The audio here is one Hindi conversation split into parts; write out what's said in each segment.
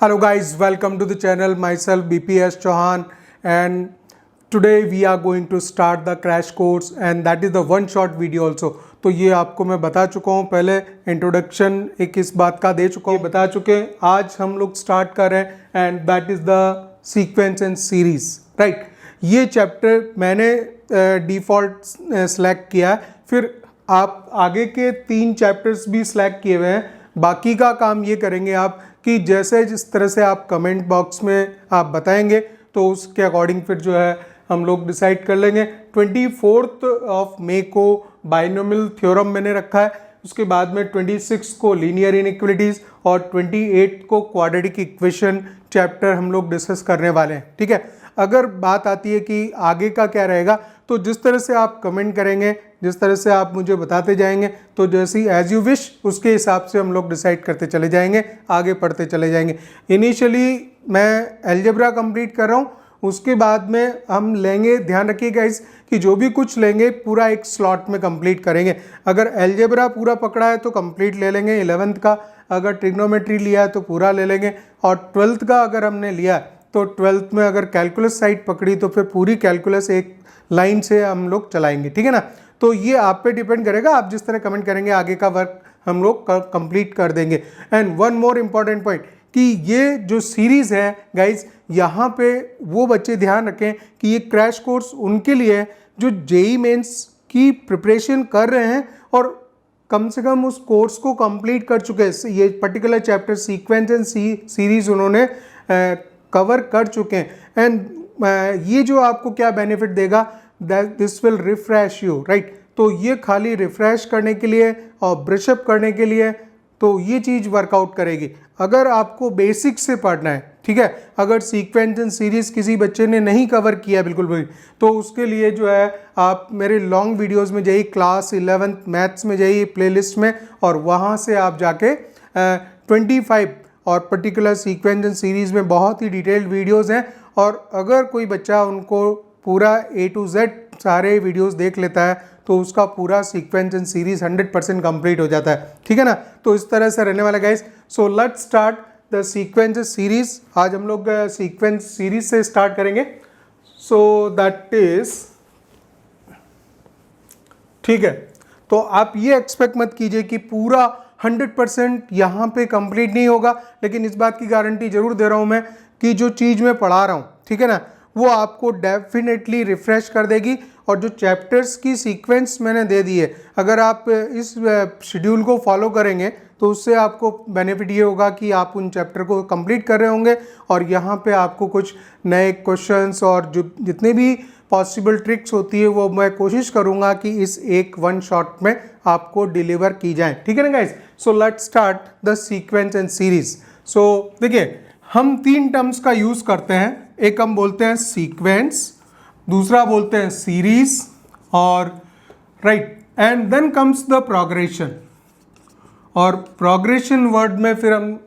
Hello guys, welcome to the channel. Myself BPS Chauhan, and today we are going to start the crash course and that is the one shot video also. तो ये आपको मैं बता चुका हूँ, पहले इंट्रोडक्शन एक इस बात का दे चुका हूँ, बता चुके हैं. आज हम लोग स्टार्ट कर रहे हैं and that is the sequence and series. Right, ये चैप्टर मैंने डिफ़ॉल्ट सेलेक्ट किया है, फिर आप आगे के 3 चैप्टर्स भी सिलेक्ट किए हुए हैं. बाकी का काम ये करेंगे आप कि जैसे जिस तरह से आप कमेंट बॉक्स में आप बताएंगे तो उसके अकॉर्डिंग फिर जो है हम लोग डिसाइड कर लेंगे. 24 ऑफ मई को बाइनोमियल थ्योरम मैंने रखा है, उसके बाद में 26 को लीनियर इनइक्वालिटीज़ और 28 को क्वाड्रेटिक इक्वेशन चैप्टर हम लोग डिस्कस करने वाले हैं. ठीक है, अगर बात आती है कि आगे का क्या रहेगा तो जिस तरह से आप कमेंट करेंगे, जिस तरह से आप मुझे बताते जाएंगे तो जैसी एज यू विश उसके हिसाब से हम लोग डिसाइड करते चले जाएंगे, आगे पढ़ते चले जाएंगे. इनिशियली मैं अलजेब्रा कंप्लीट कर रहा हूँ, उसके बाद में हम लेंगे, ध्यान रखिएगा इस कि जो भी कुछ लेंगे पूरा एक स्लॉट में कंप्लीट करेंगे. अगर अलजेब्रा पूरा पकड़ा है तो कंप्लीट ले लेंगे 11th का, अगर ट्रिग्नोमेट्री लिया है तो पूरा ले लेंगे, और 12th का अगर हमने लिया तो 12th में अगर कैलकुलस साइड पकड़ी तो फिर पूरी कैलकुलस एक लाइन से हम लोग चलाएंगे. ठीक है ना, तो ये आप पे डिपेंड करेगा, आप जिस तरह कमेंट करेंगे आगे का वर्क हम लोग कंप्लीट कर देंगे. And one more important point कि ये जो सीरीज़ है गाइज, यहाँ पे वो बच्चे ध्यान रखें कि ये क्रैश कोर्स उनके लिए है जो जेई मेंस की प्रिपरेशन कर रहे हैं और कम से कम उस कोर्स को कंप्लीट कर चुके हैं. ये particular chapter sequence and series उन्होंने कवर कर चुके हैं. एंड ये जो आपको क्या बेनिफिट देगा, that this will refresh you. Right, तो ये खाली रिफ्रेश करने के लिए और ब्रशअप करने के लिए तो ये चीज़ वर्कआउट करेगी. अगर आपको बेसिक से पढ़ना है, ठीक है, अगर सीक्वेंस एंड सीरीज किसी बच्चे ने नहीं कवर किया बिल्कुल भी, तो उसके लिए जो है आप मेरे लॉन्ग वीडियोस में जाइए, क्लास 11th मैथ्स में जाइए प्लेलिस्ट में, और वहाँ से आप जाके 25 और पर्टिकुलर सीक्वेंस एंड सीरीज में बहुत ही डिटेल्ड वीडियोस हैं. और अगर कोई बच्चा उनको पूरा A to Z सारे वीडियोस देख लेता है तो उसका पूरा सीक्वेंस एंड सीरीज 100% कंप्लीट हो जाता है. ठीक है ना, तो इस तरह से रहने वाला guys. So let's start the sequence series. आज हम लोग सीक्वेंस सीरीज से स्टार्ट करेंगे. सो दैट इज, ठीक है, तो आप ये एक्सपेक्ट मत कीजिए कि पूरा 100% यहाँ पे कंप्लीट नहीं होगा, लेकिन इस बात की गारंटी जरूर दे रहा हूँ मैं कि जो चीज़ मैं पढ़ा रहा हूँ, ठीक है ना, वो आपको डेफिनेटली रिफ्रेश कर देगी. और जो चैप्टर्स की सीक्वेंस मैंने दे दी है, अगर आप इस शेड्यूल को फॉलो करेंगे तो उससे आपको बेनिफिट ये होगा कि आप उन चैप्टर को कंप्लीट कर रहे होंगे और यहाँ पे आपको कुछ नए क्वेश्चंस और जो जितने भी पॉसिबल ट्रिक्स होती है वो मैं कोशिश करूँगा कि इस एक वन शॉट में आपको डिलीवर की जाए. ठीक है ना guys. So let's start the sequence and series. So देखिए, हम 3 टर्म्स का यूज़ करते हैं. एक हम बोलते हैं सीक्वेंस, दूसरा बोलते हैं सीरीज, और right, and then comes the progression. और प्रोग्रेशन वर्ड में फिर हम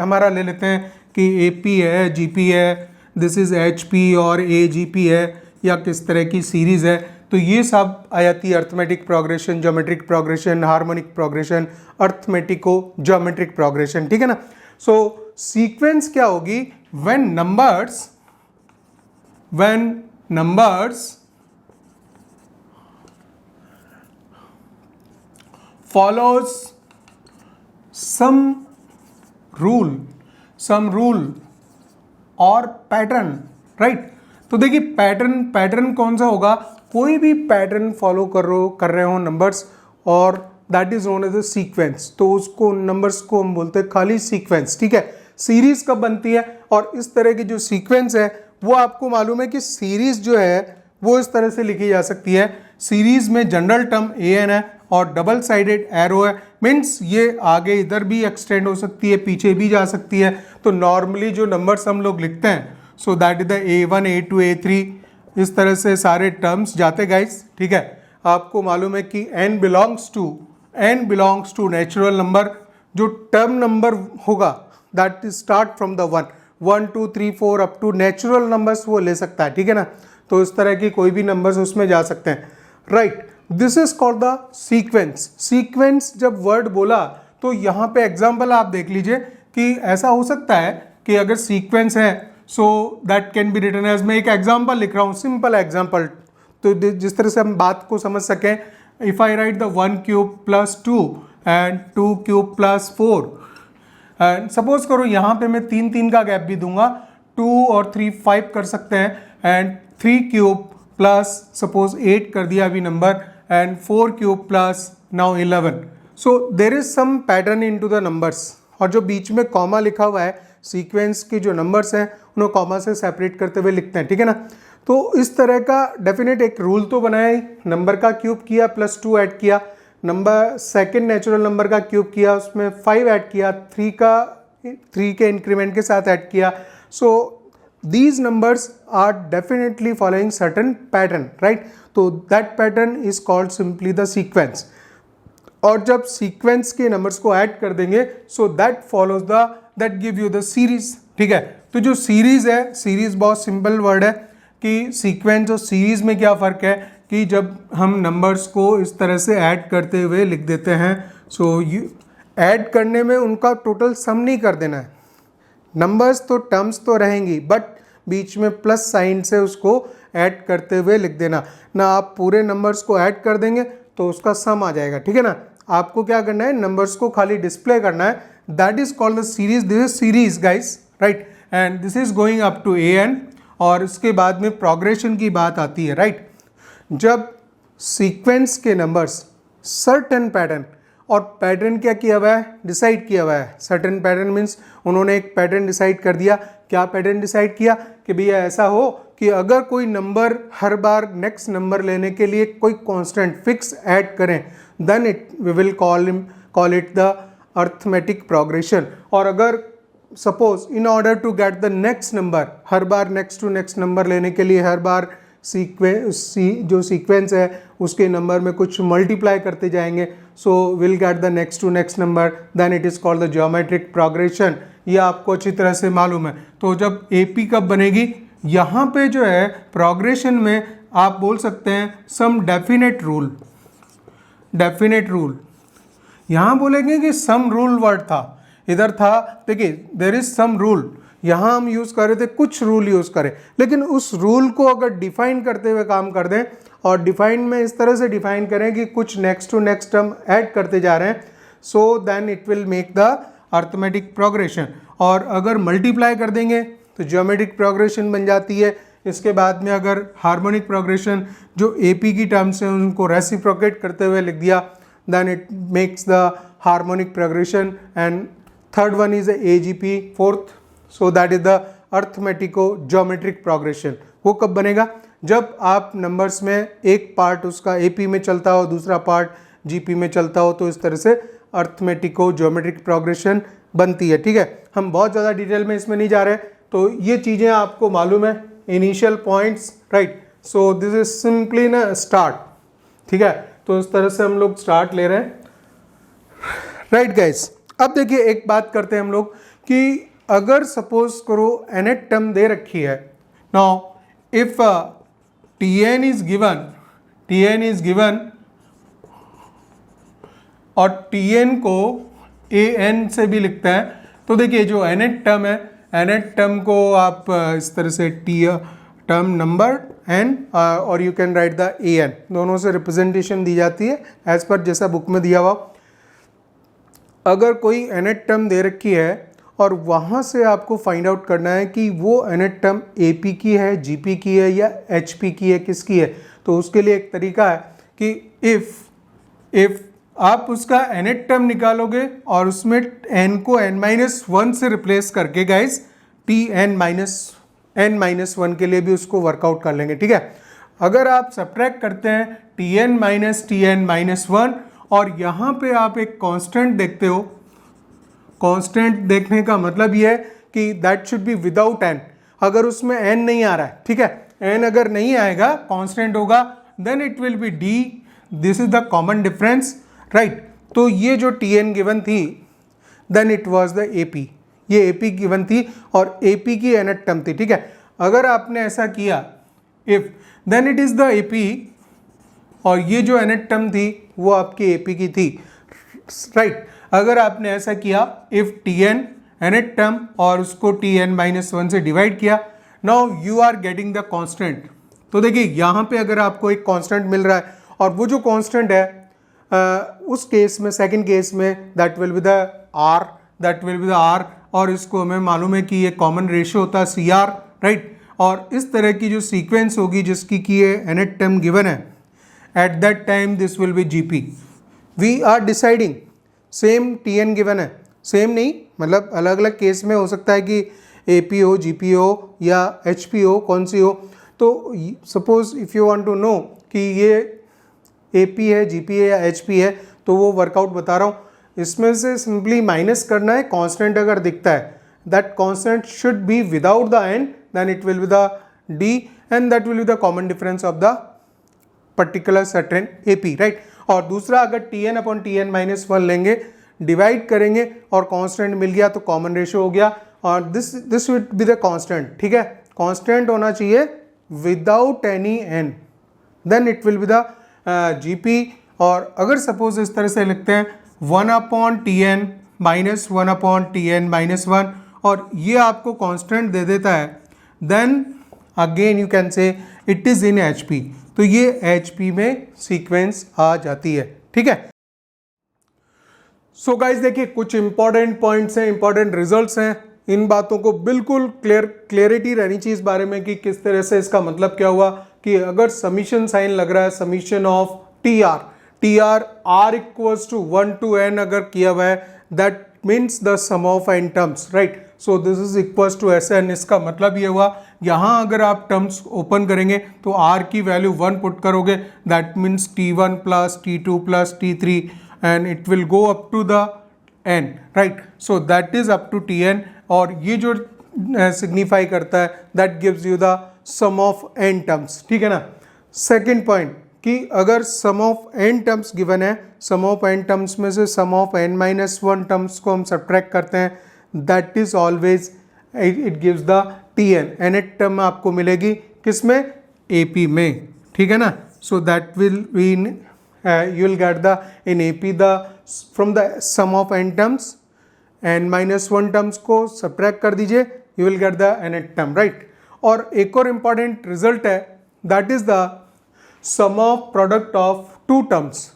हमारा ले लेते हैं कि AP है, GP है, दिस इज HP और AGP है, या किस तरह की सीरीज है. तो ये सब आ जाती है arithmetic progression, geometric progression, harmonic progression, अर्थमेटिको geometric progression. ठीक है ना. सो सीक्वेंस क्या होगी, when numbers follows some rule और पैटर्न. राइट, तो देखिए पैटर्न कौन सा होगा, कोई भी पैटर्न फॉलो कर रहे हो नंबर्स, और that is known as a sequence. तो उसको नंबर्स को हम बोलते हैं खाली सीक्वेंस. ठीक है. सीरीज कब बनती है, और इस तरह की जो सीक्वेंस है वो आपको मालूम है कि सीरीज जो है वो इस तरह से लिखी जा सकती है. सीरीज में जनरल टर्म an है और डबल साइडेड एरो है, मीन्स ये आगे इधर भी एक्सटेंड हो सकती है, पीछे भी जा सकती है. तो नॉर्मली जो नंबर्स हम लोग लिखते हैं, सो that is the A1 A2 A3, इस तरह से सारे टर्म्स जाते गाइस. ठीक है, आपको मालूम है कि n belongs to natural number. जो टर्म नंबर होगा that is start from the 1 2 3 4 up to natural numbers वो ले सकता है. ठीक है ना, तो इस तरह की कोई भी नंबर्स उसमें जा सकते हैं. Right, this is called the sequence. Sequence जब वर्ड बोला तो यहाँ पे एग्जाम्पल आप देख लीजिए कि ऐसा हो सकता है कि अगर सीक्वेंस है so that can be written as, मैं एक एग्जांपल लिख रहा हूँ, सिंपल एग्जांपल, तो जिस तरह से हम बात को समझ सकें. If I right the 1 cube plus 2 and 2 cube plus 4, and suppose करो यहाँ पे मैं 3 का गैप भी दूंगा, 2 और 3 5 कर सकते हैं, एंड 3 क्यूब प्लस सपोज 8 कर दिया अभी number, and 4 cube plus now 11. So there is some pattern in to the numbers. और जो बीच में कॉमा लिखा हुआ है, सीक्वेंस के जो नंबर्स हैं उन्हें कॉमा से सेपरेट करते हुए लिखते हैं, ठीक है ना. तो इस तरह का डेफिनेट एक रूल तो बनाया ही, नंबर का क्यूब किया प्लस 2 ऐड किया, नंबर सेकंड नेचुरल नंबर का क्यूब किया उसमें 5 ऐड किया, 3 के इंक्रीमेंट के साथ ऐड किया. सो these numbers are definitely following certain pattern, right? तो that pattern is called simply the sequence. और जब सीक्वेंस के नंबर्स को ऐड कर देंगे so that follows the, that give you the series, ठीक है. तो जो सीरीज है, सीरीज बहुत सिंपल वर्ड है कि सीक्वेंस और सीरीज में क्या फ़र्क है कि जब हम नंबर्स को इस तरह से ऐड करते हुए लिख देते हैं, सो यू ऐड करने में उनका टोटल सम नहीं कर देना है, नंबर्स तो टर्म्स तो रहेंगी बट बीच में प्लस साइन से उसको ऐड करते हुए लिख देना ना. आप पूरे नंबर्स को ऐड कर देंगे तो उसका सम आ जाएगा, ठीक है ना. आपको क्या करना है, नंबर्स को खाली डिस्प्ले करना है, that is called the series. This is series guys, right, and this is going up to an. और इसके बाद में प्रोग्रेशन की बात आती है, राइट. जब सीक्वेंस के नंबर्स सर्टेन पैटर्न, और पैटर्न क्या किया हुआ है, डिसाइड किया हुआ है. सर्टेन पैटर्न मीन्स उन्होंने एक पैटर्न डिसाइड कर दिया. क्या पैटर्न डिसाइड किया कि भैया ऐसा हो कि अगर कोई नंबर हर बार नेक्स्ट नंबर लेने के लिए कोई कांस्टेंट फिक्स ऐड करें, then it we will call it the arithmetic progression. और अगर suppose in order to get the next number, हर बार नेक्स्ट टू नेक्स्ट नंबर लेने के लिए हर बार जो सीक्वेंस है उसके नंबर में कुछ मल्टीप्लाई करते जाएंगे, so will get the next to next number, then it is called the geometric progression. ये आपको अच्छी तरह से मालूम है. तो जब एपी कब बनेगी, यहाँ पे जो है प्रोग्रेशन में आप बोल सकते हैं some definite rule. Definite rule यहाँ बोलेंगे कि सम रूल वर्ड था, इधर था, देखिए देयर इज सम रूल, यहाँ हम यूज़ कर रहे थे कुछ रूल यूज़ करें, लेकिन उस रूल को अगर डिफाइन करते हुए काम कर दें, और डिफाइन में इस तरह से डिफाइन करें कि कुछ next to next term add करते जा रहे हैं, so then it will make the arithmetic progression. और अगर मल्टीप्लाई कर देंगे तो ज्योमेट्रिक प्रोग्रेशन बन जाती है. इसके बाद में अगर हार्मोनिक प्रोग्रेशन जो एपी की टर्म्स हैं उनको रेसिप्रोकेट करते हुए लिख दिया, then it makes the harmonic progression. And third one is AGP, fourth, so that is the arithmetico geometric progression. वो कब बनेगा, जब आप नंबर्स में एक पार्ट उसका एपी में चलता हो, दूसरा पार्ट जीपी में चलता हो, तो इस तरह से अर्थमेटिको ज्योमेट्रिक प्रोग्रेशन बनती है, ठीक है. हम बहुत ज़्यादा डिटेल में इसमें नहीं जा रहे, तो ये चीज़ें आपको मालूम है, initial points, right. So this is simply ना स्टार्ट, ठीक है. तो इस तरह से हम लोग स्टार्ट ले रहे हैं, राइट गाइस. अब देखिए एक बात करते हैं हम लोग कि अगर सपोज करो nth टर्म दे रखी है, now if tn is given और tn को an से भी लिखते हैं, तो देखिए जो nth टर्म है, nth टर्म को आप इस तरह से टर्म नंबर n और you can write the an, दोनों से रिप्रेजेंटेशन दी जाती है एज पर जैसा बुक में दिया हुआ. अगर कोई nth टर्म दे रखी है और वहाँ से आपको फाइंड आउट करना है कि वो nth टर्म AP की है, GP की है या HP की है, किसकी है, तो उसके लिए एक तरीका है कि इफ़ आप उसका nth टर्म निकालोगे और उसमें n को n-1 से रिप्लेस करके गाइस n-1 के लिए भी उसको वर्कआउट कर लेंगे, ठीक है. अगर आप सब्ट्रैक्ट करते हैं tn-1 और यहाँ पे आप एक कांस्टेंट देखते हो, कांस्टेंट देखने का मतलब ये है कि that should be without n. अगर उसमें n नहीं आ रहा है, ठीक है, n अगर नहीं आएगा, कांस्टेंट होगा, then it will be d. This is the common difference, right. तो ये जो tn गिवन थी, then it was the AP, ये AP गिवन थी और AP की nth टर्म थी, ठीक है. अगर आपने ऐसा किया if, then it is the AP और ये जो nth टर्म थी वो आपकी AP की थी, राइट. अगर आपने ऐसा किया इफ tn nth टर्म और उसको Tn-1 से डिवाइड किया. Now you are getting the constant. तो देखिए यहाँ पे अगर आपको एक कांस्टेंट मिल रहा है और वो जो कांस्टेंट है उस केस में, सेकंड केस में, that will be the R, और इसको हमें मालूम है कि ये कॉमन रेशियो होता है CR, राइट. और इस तरह की जो सीक्वेंस होगी जिसकी कि ये nth टर्म गिवन है, at that time this will be GP. We are deciding, same Tn given है, सेम नहीं मतलब अलग अलग केस में हो सकता है कि AP हो, GP हो या HP हो, कौन सी हो. तो suppose if you want to know कि ये AP है, GP है या HP है, तो वो वर्कआउट बता रहा हूँ. इसमें से सिंपली माइनस करना है. कांस्टेंट अगर दिखता है, that constant should be without the n, then it will be the D, and that will be the common difference of the particular certain AP, right. और दूसरा, अगर Tn/Tn-1 लेंगे, डिवाइड करेंगे और कांस्टेंट मिल गया तो कॉमन रेशियो हो गया, और this will be the constant. ठीक है, कांस्टेंट होना चाहिए without any n, then it will be the GP. और अगर सपोज इस तरह से लिखते हैं 1/Tn-1/Tn-1, और ये आपको कांस्टेंट दे देता है, then again you can say it is in HP. तो ये HP में सीक्वेंस आ जाती है. ठीक है. सो गाइस देखिए, कुछ इंपॉर्टेंट पॉइंट्स हैं, इंपॉर्टेंट रिजल्ट्स हैं. इन बातों को बिल्कुल क्लियरिटी रहनी चाहिए इस बारे में कि किस तरह से इसका मतलब क्या हुआ. कि अगर समीशन साइन लग रहा है, summation of TR R equals to 1 to n अगर किया हुआ है, that means the sum of n terms, right. So this is equals to Sn. इसका मतलब ये हुआ, यहाँ अगर आप टर्म्स ओपन करेंगे तो R की वैल्यू 1 पुट करोगे, that means T1 plus T2 plus T3 and it will go up to the n, right. So that is up to Tn, और ये जो सिग्निफाई करता है that gives you the sum of n terms. ठीक है ना. सेकेंड पॉइंट कि अगर sum of n terms given है, सम ऑफ n टर्म्स में से सम ऑफ n-1 टर्म्स को हम सब्ट्रैक्ट करते हैं, that is always it gives the Tn. nth term आपको मिलेगी किसमें? AP में. ठीक है ना. So that will B you will get the in AP the from the sum of n terms, n-1 terms को subtract कर दीजिए, you will get the nth term, right. और एक और important result है, that is the sum of product of two terms.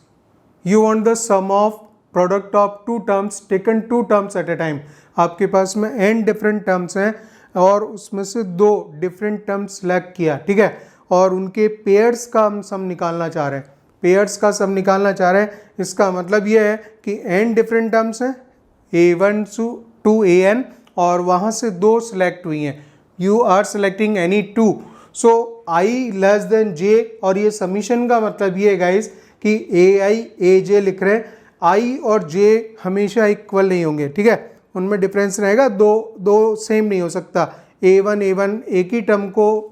You want the sum of product of two terms taken two terms at a time. आपके पास में n different terms हैं और उसमें से दो different terms select किया, ठीक है, और उनके pairs का हम सम निकालना चाह रहे हैं. पेयर्स का सम निकालना चाह रहे हैं. इसका मतलब ये है कि n डिफरेंट टर्म्स हैं, A1 to AN, और वहाँ से दो सिलेक्ट हुई हैं. You are selecting any two, so I less than J, और ये समीशन का मतलब ये है गाइस कि AI AJ लिख रहे हैं. I और J हमेशा इक्वल नहीं होंगे, ठीक है, उनमें डिफरेंस रहेगा, दो सेम नहीं हो सकता. A1 एक ही टर्म को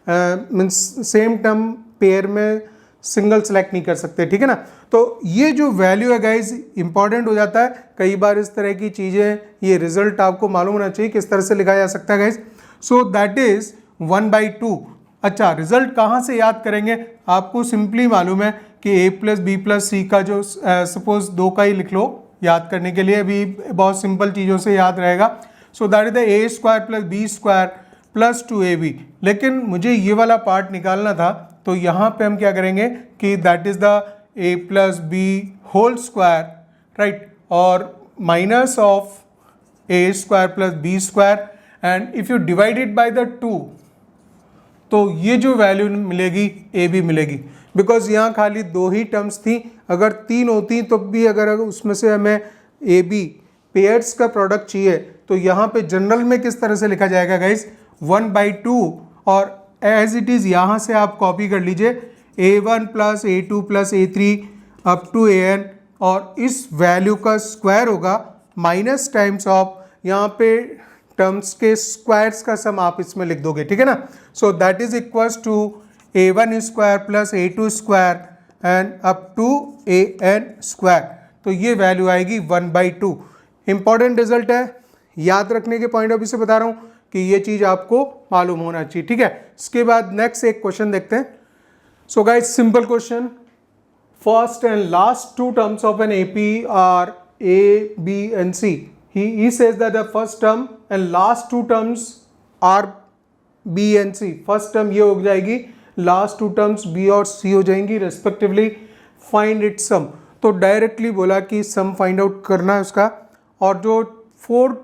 मीन्स सेम टर्म पेयर में सिंगल सेलेक्ट नहीं कर सकते, ठीक है ना. तो ये जो वैल्यू है गाइज इंपॉर्टेंट हो जाता है. कई बार इस तरह की चीज़ें, ये रिजल्ट आपको मालूम होना चाहिए किस तरह से लिखा जा सकता है गाइज. So that is 1/2. अच्छा, रिजल्ट कहाँ से याद करेंगे? आपको सिंपली मालूम है कि A+B+C का जो सपोज 2 का ही लिख लो याद करने के लिए, अभी बहुत सिंपल चीज़ों से याद रहेगा. सो that is the A² + B² + 2AB. लेकिन मुझे ये वाला पार्ट निकालना था, तो यहाँ पे हम क्या करेंगे कि that is the A+B² right, और minus of A² + B², and if you divide it by the 2, तो ये जो वैल्यू मिलेगी AB मिलेगी. बिकॉज यहाँ खाली 2 ही टर्म्स थी, अगर 3 होती तो भी अगर उसमें से हमें AB पेयर्स का प्रोडक्ट चाहिए, तो यहाँ पे जनरल में किस तरह से लिखा जाएगा गाइज? 1/2, और एज इट इज़ यहाँ से आप कॉपी कर लीजिए A1 + A2 + A3 up to AN, और इस वैल्यू का स्क्वायर होगा माइनस टाइम्स ऑफ यहाँ पे टर्म्स के स्क्वायर्स का सम आप इसमें लिख दोगे, ठीक है ना. So that is equals to A1² + A2² and up to AN². तो ये वैल्यू आएगी 1/2. इंपॉर्टेंट रिजल्ट है, याद रखने के पॉइंट ऑफ व्यू से बता रहा हूँ कि ये चीज़ आपको मालूम होना चाहिए, ठीक है. इसके बाद नेक्स्ट एक क्वेश्चन देखते हैं. So guys, simple question. First and last 2 terms of an AP are A, B and C. he says that the first term and last two terms are B and C. First term ये हो जाएगी, लास्ट टू टर्म्स B और C हो जाएंगी रेस्पेक्टिवली. Find it some. तो डायरेक्टली बोला कि सम फाइंड आउट करना है उसका. और जो 4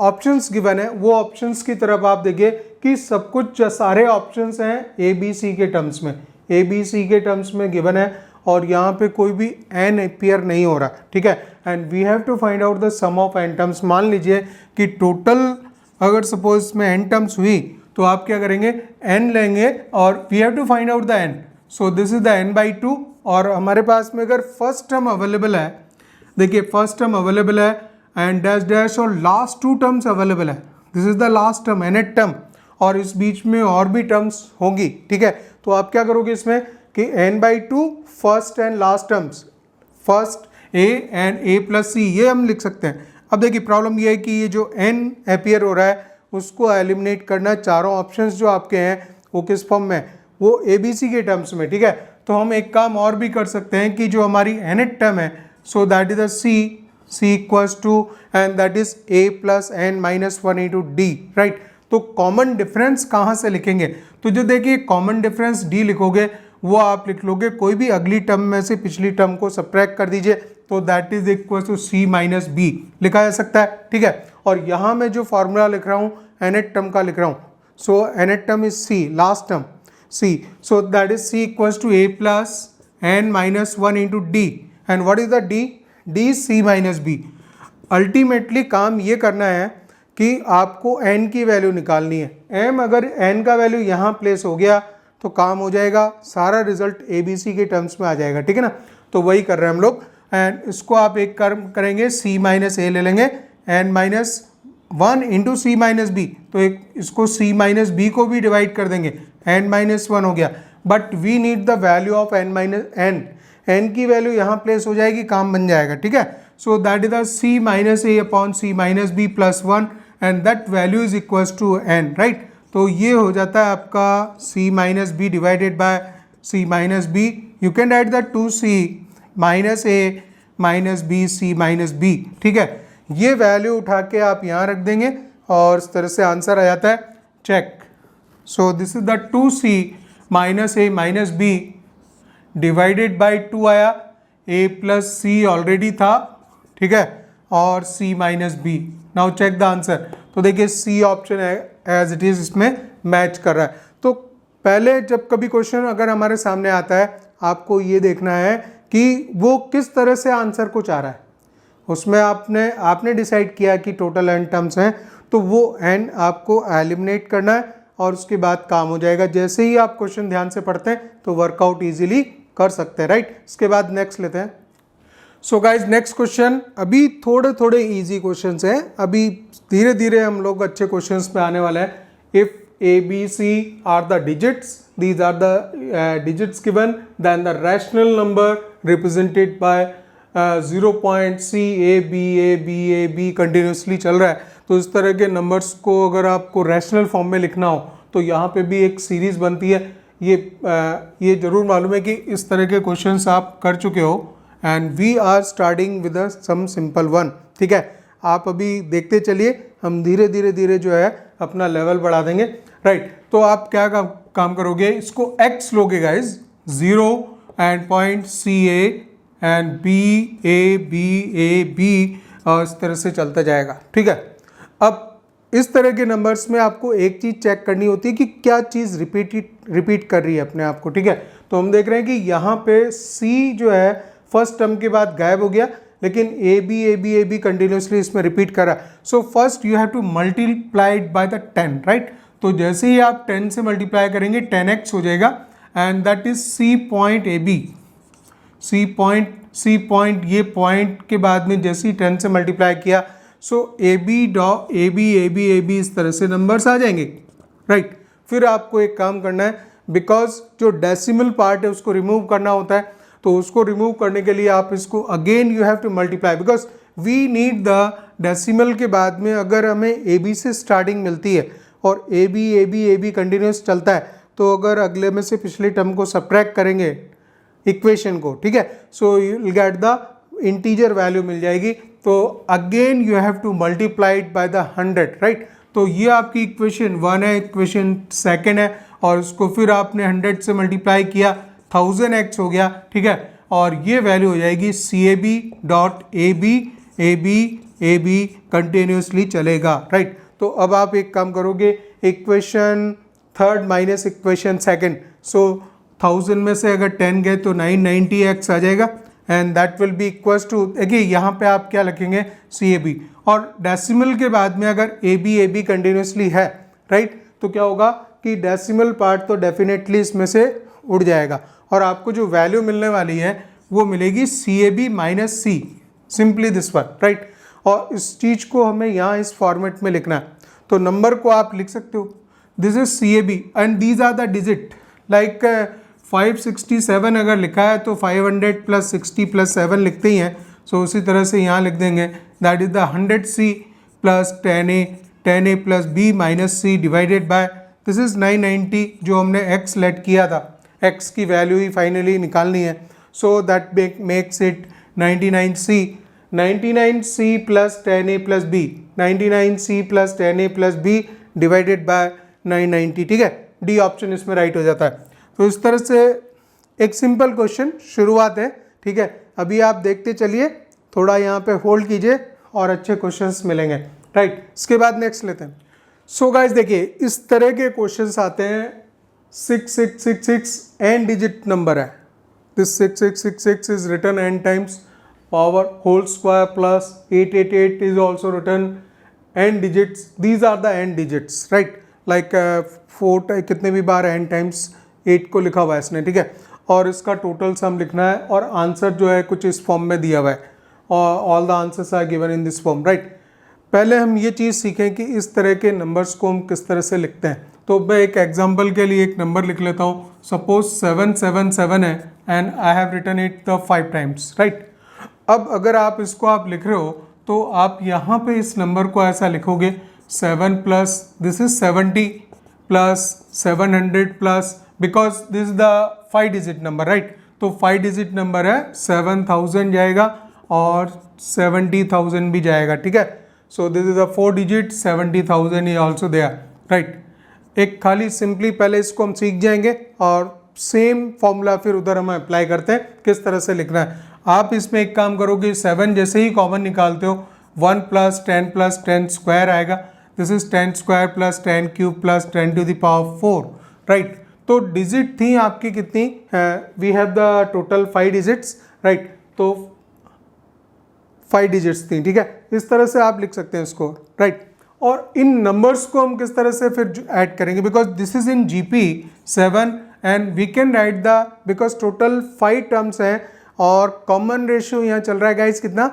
ऑप्शंस गिवन है वो ऑप्शंस की तरफ आप देखिए कि सब कुछ सारे ऑप्शंस हैं A B C के टर्म्स में, A B C के टर्म्स में गिवन है और यहाँ पे कोई भी n अपीयर नहीं हो रहा. ठीक है. And we have to find out the sum of n terms. मान लीजिए कि टोटल अगर सपोज में n टर्म्स हुई तो आप क्या करेंगे, n लेंगे और we have to find out the n. So this is the n/2 और हमारे पास में अगर फर्स्ट टर्म अवेलेबल है, देखिए फर्स्ट टर्म अवेलेबल है एंड डैश डैश और लास्ट टू टर्म्स अवेलेबल है. This is the last term nth term और इस बीच में और भी टर्म्स होंगी. ठीक है. तो आप क्या करोगे इसमें कि n/2 first and last terms, first a and a plus C, ये हम लिख सकते हैं. अब देखिए प्रॉब्लम ये है कि ये जो n अपीयर हो रहा है उसको एलिमिनेट करना. चारों ऑप्शंस जो आपके हैं वो किस फॉर्म में, वो ए बी सी के टर्म्स में. ठीक है. तो हम एक काम और भी कर सकते हैं कि जो हमारी nth टर्म है, so that is the c equals to and that is a plus n minus 1 into D. Right. तो कॉमन डिफरेंस कहाँ से लिखेंगे, तो जो देखिए कॉमन डिफरेंस d लिखोगे वो आप लिख लोगे कोई भी अगली टर्म में से पिछली टर्म को सब्ट्रैक्ट कर दीजिए तो that is equal to c minus B लिखा जा सकता है. ठीक है. और यहाँ मैं जो फॉर्मूला लिख रहा हूँ nth टर्म का लिख रहा हूँ. So nth term is c, last term c. So that is c equals to a plus n minus 1 into D. And what is the d? d c minus B. Ultimately काम ये करना है कि आपको n की वैल्यू निकालनी है. m अगर n का वैल्यू यहाँ प्लेस हो गया तो काम हो जाएगा, सारा रिजल्ट ए बी सी के टर्म्स में आ जाएगा. ठीक है ना. तो वही कर रहे हैं हम लोग. एंड इसको आप एक कर्म करेंगे, c माइनस ए ले लेंगे n माइनस 1 इंटू सी माइनस बी. तो एक इसको c माइनस बी को भी डिवाइड कर देंगे, n माइनस 1 हो गया. But we need the value of n minus n की वैल्यू यहाँ प्लेस हो जाएगी, काम बन जाएगा. ठीक है. So that is the c minus A upon c minus B plus 1 and that value is equals to n. Right. तो ये हो जाता है आपका c minus B divided by c minus B. You can write the 2c minus A minus B C minus B. ठीक है. ये वैल्यू उठा के आप यहाँ रख देंगे और इस तरह से आंसर आ जाता है. Check. So this is the 2c minus A minus B divided by 2 आया, a प्लस सी ऑलरेडी था. ठीक है. और c minus B. Now check the answer. तो देखिए c ऑप्शन है एज इट इज इसमें मैच कर रहा है. तो पहले जब कभी क्वेश्चन अगर हमारे सामने आता है आपको ये देखना है कि वो किस तरह से आंसर को चाह रहा है. उसमें आपने डिसाइड किया कि टोटल n टर्म्स हैं तो वो n आपको एलिमिनेट करना है और उसके बाद काम हो जाएगा. जैसे ही आप क्वेश्चन ध्यान से पढ़ते हैं तो वर्कआउट इजीली कर सकते हैं. राइट. इसके बाद नेक्स्ट लेते हैं. So guys next question. अभी थोड़े इजी क्वेश्चंस हैं, अभी धीरे धीरे हम लोग अच्छे क्वेश्चंस पे आने वाले हैं. If a b c are the digits, these are the digits given, then the rational number represented by 0 point c a b a b a b continuously चल रहा है. तो इस तरह के नंबर्स को अगर आपको रैशनल फॉर्म में लिखना हो तो यहाँ पे भी एक सीरीज बनती है. ये जरूर मालूम है कि इस तरह के क्वेश्चंस आप कर चुके हो. And we are starting with some simple one. ठीक है. आप अभी देखते चलिए, हम धीरे धीरे जो है अपना लेवल बढ़ा देंगे. राइट. तो आप क्या काम करोगे, इसको x लोगे guys, 0 and point C A and B A B और इस तरह से चलता जाएगा. ठीक है. अब इस तरह के नंबर्स में आपको एक चीज़ चेक करनी होती है कि क्या चीज़ रिपीट कर रही है अपने आप को. ठीक है. तो हम देख रहे हैं कि यहाँ पे c जो है फर्स्ट टर्म के बाद गायब हो गया, लेकिन ए बी कंटिन्यूसली इसमें रिपीट कर रहा है. So first you have two multiplied by the 10. Right. तो जैसे ही आप 10 से मल्टीप्लाई करेंगे 10x हो जाएगा and that is c point A B. C point ये पॉइंट के बाद में जैसे ही 10 से मल्टीप्लाई किया सो ए बी इस तरह से नंबर्स आ जाएंगे. राइट. फिर आपको एक काम करना है, बिकॉज जो डेसिमल पार्ट है उसको रिमूव करना होता है, तो उसको रिमूव करने के लिए आप इसको again you have to multiply, because we need the decimal के बाद में अगर हमें ए बी से स्टार्टिंग मिलती है और ए बी कंटिन्यूस चलता है तो अगर अगले में से पिछले टर्म को सब्ट्रैक्ट करेंगे इक्वेशन को. ठीक है. So you will get the integer value मिल जाएगी तो again you have to multiply it by the 100, right. तो ये आपकी इक्वेशन 1 है, इक्वेशन सेकेंड है, और उसको फिर आपने 100 से मल्टीप्लाई किया, 1000x हो गया, ठीक है। और ये वैल्यू हो जाएगी CAB डॉट AB कंटिन्यूसली चलेगा, राइट। तो अब आप एक काम करोगे, equation third minus equation second, so 1000 में से अगर 10 गए तो 990x आ जाएगा, and that will be equals to, देखिए यहाँ पे आप क्या लिखेंगे CAB, और डेसिमल के बाद में अगर AB कंटिन्यूसली है, राइट, तो क्या होगा कि डेसिमल पार्ट तो डेफिनेटली इसमें से उड़ जाएगा, और आपको जो वैल्यू मिलने वाली है वो मिलेगी CAB minus C, simply this one, right. और इस चीज़ को हमें यहाँ इस फॉर्मेट में लिखना है, तो नंबर को आप लिख सकते हो, this is CAB and these are the digit, like 567 अगर लिखा है तो 500 प्लस 60 प्लस 7 लिखते ही हैं, सो उसी तरह से यहाँ लिख देंगे, that is the 100C plus 10A plus B minus C divided by, this is 990 जो हमने x लेट किया था, x की वैल्यू ही फाइनली निकालनी है, so that makes it 99C plus 10A plus B, 99C plus 10A plus B divided by 990, ठीक है। डी ऑप्शन इसमें राइट हो जाता है। तो इस तरह से एक सिंपल क्वेश्चन शुरुआत है, ठीक है। अभी आप देखते चलिए, थोड़ा यहाँ पे होल्ड कीजिए और अच्छे क्वेश्चंस मिलेंगे, राइट। इसके बाद नेक्स्ट लेते हैं। सो गाइस देखिए, इस तरह के क्वेश्चंस आते हैं, 6666 एन डिजिट नंबर है, this 6666 is written N times, power whole square plus 888 is also written n digits, these are the n digits, right, like 4 कितने भी बार n टाइम्स 8 को लिखा हुआ है इसने, ठीक है। और इसका टोटल सम लिखना है, और आंसर जो है कुछ इस फॉर्म में दिया हुआ है, और all the answers are given in this form, right. पहले हम ये चीज़ सीखें कि इस तरह के नंबर्स को हम किस तरह से लिखते हैं। तो मैं एक एग्जांपल के लिए एक नंबर लिख लेता हूँ, सपोज 777 है and I have written it the 5 times, right. अब अगर आप इसको आप लिख रहे हो तो आप यहाँ पे इस नंबर को ऐसा लिखोगे, 7 plus this is 70 plus 700 plus, because this is the 5 digit number, right. तो 5 डिजिट नंबर है, 7000 जाएगा और 70,000 भी जाएगा, ठीक है। So this is the 4 digit, 70,000 is also there, right. एक खाली सिंपली पहले इसको हम सीख जाएंगे और सेम फॉर्मूला फिर उधर हम अप्लाई करते हैं किस तरह से लिखना है। आप इसमें एक काम करोगे, 7 जैसे ही कॉमन निकालते हो, 1 प्लस 10 स्क्वायर आएगा, this is 10 square plus 10 cube plus 10 to the power 4, right. तो डिजिट थी आपकी कितनी, we have the total 5 digits, right. तो 5 डिजिट्स थी, ठीक है। इस तरह से आप लिख सकते हैं इसको, राइट। और इन नंबर्स को हम किस तरह से फिर ऐड करेंगे, because this is in GP 7 and we can write the, because total 5 terms हैं और कॉमन रेशियो यहाँ चल रहा है गाइस कितना,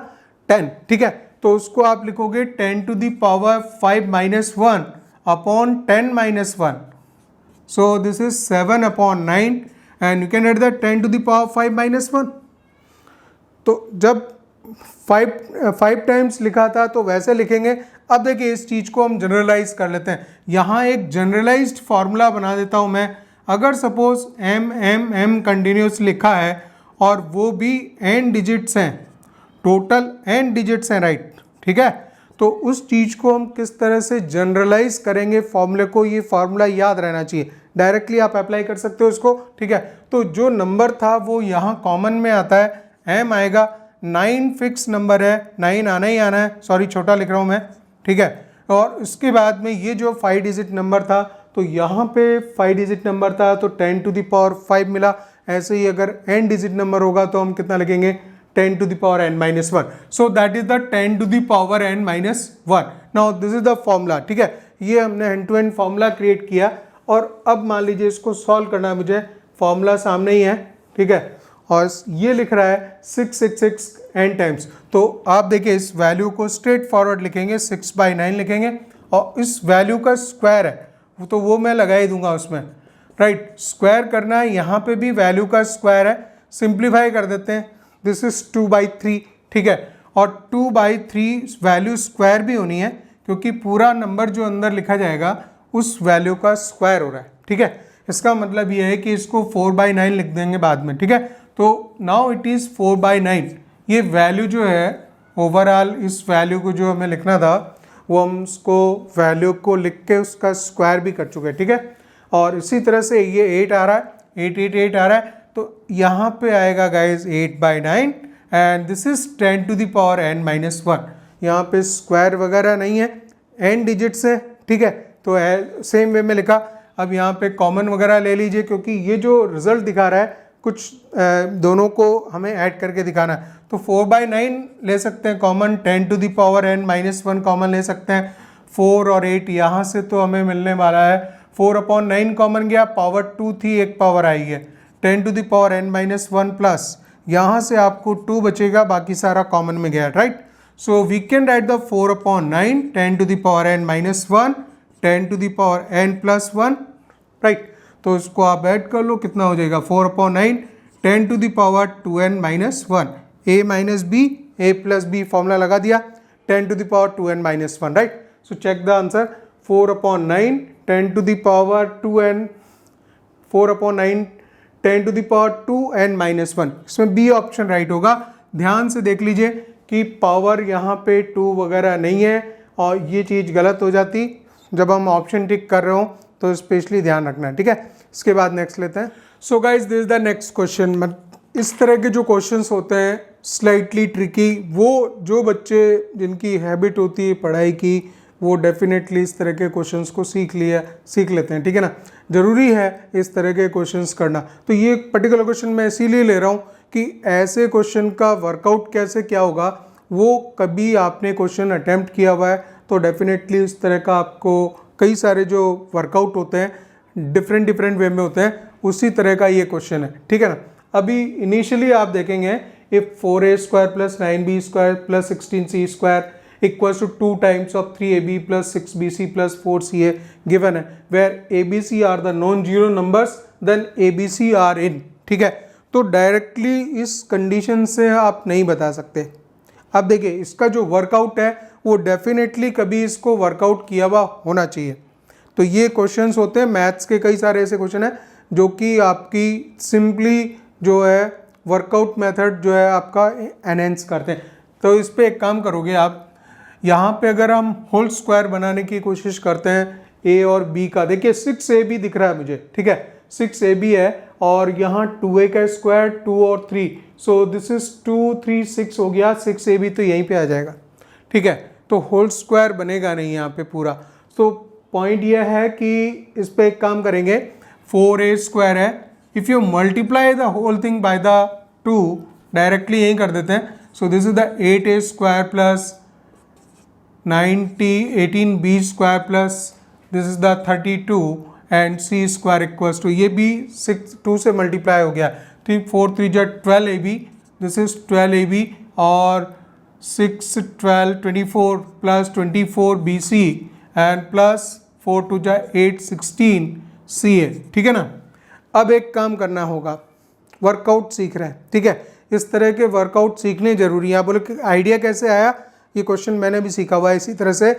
10, ठीक है। तो उसको आप लिखोगे 10 to the power 5 minus 1 upon 10 minus 1, so this is 7 upon 9 and you can add the 10 to the power 5 minus 1। तो जब 5 टाइम्स लिखा था तो वैसे लिखेंगे। अब देखिए इस चीज़ को हम जनरलाइज कर लेते हैं, यहाँ एक जनरलाइज्ड फार्मूला बना देता हूँ मैं। अगर सपोज m कंटिन्यूस लिखा है और वो भी n डिजिट्स हैं, टोटल n डिजिट्स हैं, राइट, ठीक है। तो उस चीज़ को हम किस तरह से जनरलाइज करेंगे फॉर्मूले को, ये फार्मूला याद रहना चाहिए, डायरेक्टली आप अप्लाई कर सकते हो इसको, ठीक है। तो जो नंबर था वो यहाँ कॉमन में आता है, m आएगा, 9 फिक्स नंबर है, 9 आना ही आना है, सॉरी छोटा लिख रहा हूँ मैं, ठीक है। और उसके बाद में ये जो 5 डिजिट नंबर था, तो यहाँ पे 5 डिजिट नंबर था तो 10 टू द पावर 5 मिला। ऐसे ही अगर n डिजिट नंबर होगा तो हम कितना लिखेंगे, 10 to the power n minus 1, so that is the 10 to the power n minus 1। Now this is the formula, ठीक है। ये हमने end to end formula create किया, और अब मान लीजिए इसको सॉल्व करना है मुझे, फॉर्मूला सामने ही है, ठीक है। और ये लिख रहा है 666 n टाइम्स, तो आप देखिए इस वैल्यू को स्ट्रेट फॉरवर्ड लिखेंगे, 6/9 लिखेंगे, और इस वैल्यू का स्क्वायर है तो वो मैं लगा ही दूंगा उसमें, राइट। स्क्वायर करना है, यहाँ पे भी वैल्यू का स्क्वायर है, सिंप्लीफाई कर देते हैं, दिस इज 2/3, ठीक है। और 2/3 वैल्यू स्क्वायर भी होनी है क्योंकि पूरा नंबर जो अंदर लिखा जाएगा उस वैल्यू का स्क्वायर हो रहा है, ठीक है। इसका मतलब ये है कि इसको 4/9 लिख देंगे बाद में, ठीक है। तो नाउ इट इज़ 4/9, ये वैल्यू जो है ओवरऑल इस वैल्यू को जो हमें लिखना था वो हम उसको वैल्यू को लिख के उसका स्क्वायर भी कर चुके हैं, ठीक है। और इसी तरह से ये 8 आ रहा है, 8 आ रहा है, तो यहाँ पे आएगा guys 8/9 and this is 10 to the power n-1। यहाँ पे स्क्वायर वगैरह नहीं है, n डिजिट्स है, ठीक है। तो सेम वे में लिखा। अब यहाँ पे कॉमन वगैरह ले लीजिए क्योंकि ये जो रिजल्ट दिखा रहा है कुछ दोनों को हमें ऐड करके दिखाना है। तो 4/9 ले सकते हैं common, 10 to the power n-1 common ले सकते हैं, 4 और 8 यहाँ से तो हमें मिलने वाला है 4/9 कॉमन गया, पावर 2 थी, एक पावर आई है 10 to the power n-1 plus यहाँ से आपको 2 बचेगा, बाकी सारा कॉमन में गया, right. So we can write the 4/9 10 to the power n-1 10 to the power n+1, right. तो इसको आप ऐड कर लो, कितना हो जाएगा 4/9 10 to the power 2n-1, a minus B a plus B formula लगा दिया, 10 to the power 2n-1, right. So check the answer, 4/9 10 to the power 2n, 4/9 10 to the power 2n-1, इसमें बी ऑप्शन राइट होगा। ध्यान से देख लीजिए कि पावर यहाँ पे 2 वगैरह नहीं है और ये चीज़ गलत हो जाती जब हम ऑप्शन टिक कर रहे हो, तो स्पेशली ध्यान रखना, ठीक है। इसके बाद नेक्स्ट लेते हैं। So guys this is the next question. इस तरह के जो क्वेश्चंस होते हैं स्लाइटली ट्रिकी, वो जो बच्चे जिनकी हैबिट होती है पढ़ाई की वो डेफिनेटली इस तरह के क्वेश्चंस को सीख लेते हैं, ठीक है ना। ज़रूरी है इस तरह के क्वेश्चंस करना। तो ये पर्टिकुलर क्वेश्चन मैं इसीलिए ले रहा हूँ कि ऐसे क्वेश्चन का वर्कआउट कैसे क्या होगा, वो कभी आपने क्वेश्चन अटैम्प्ट किया हुआ है तो डेफिनेटली इस तरह का आपको कई सारे जो वर्कआउट होते हैं डिफरेंट वे में होते हैं, उसी तरह का ये क्वेश्चन है, ठीक है ना। अभी इनिशियली आप देखेंगे if 4a² + 9b² + 16c² equals to 2 times of 3ab + 6bc + 4ca given है, where abc are the non-zero numbers then abc are in, ठीक है। तो डायरेक्टली इस कंडीशन से आप नहीं बता सकते। अब देखिए इसका जो वर्कआउट है वो डेफिनेटली कभी इसको वर्कआउट किया हुआ होना चाहिए। तो ये क्वेश्चंस होते हैं मैथ्स के, कई सारे ऐसे क्वेश्चन हैं जो कि आपकी सिंपली जो है वर्कआउट मेथड जो है आपका एनहेंस करते हैं। तो इस पे एक काम करोगे आप, यहाँ पे अगर हम होल स्क्वायर बनाने की कोशिश करते हैं ए और बी का, देखिए 6ab दिख रहा है मुझे, ठीक है, 6ab है और यहाँ 2a का स्क्वायर 2 और 3, सो दिस इज 2 3 6 हो गया, 6ab तो यहीं पे आ जाएगा, ठीक है। तो होल स्क्वायर बनेगा नहीं यहाँ पे पूरा। तो पॉइंट यह है कि इस पे एक काम करेंगे, 4a² है, if you multiply the whole thing by the 2 directly यही कर देते हैं। So this is the 8a² plus 18b² plus this is the 32 and c² equals to, ये भी 2 से मल्टीप्लाई हो गया, 3 4 3 12ab, दिस इज 12ab और 6 12 24 plus 24bc and plus 4 2 8 16ca, ठीक है ना। अब एक काम करना होगा, वर्कआउट सीख रहे हैं, ठीक है, इस तरह के वर्कआउट सीखने जरूरी है। आप बोले कि आइडिया कैसे आया, ये क्वेश्चन मैंने भी सीखा हुआ है इसी तरह से।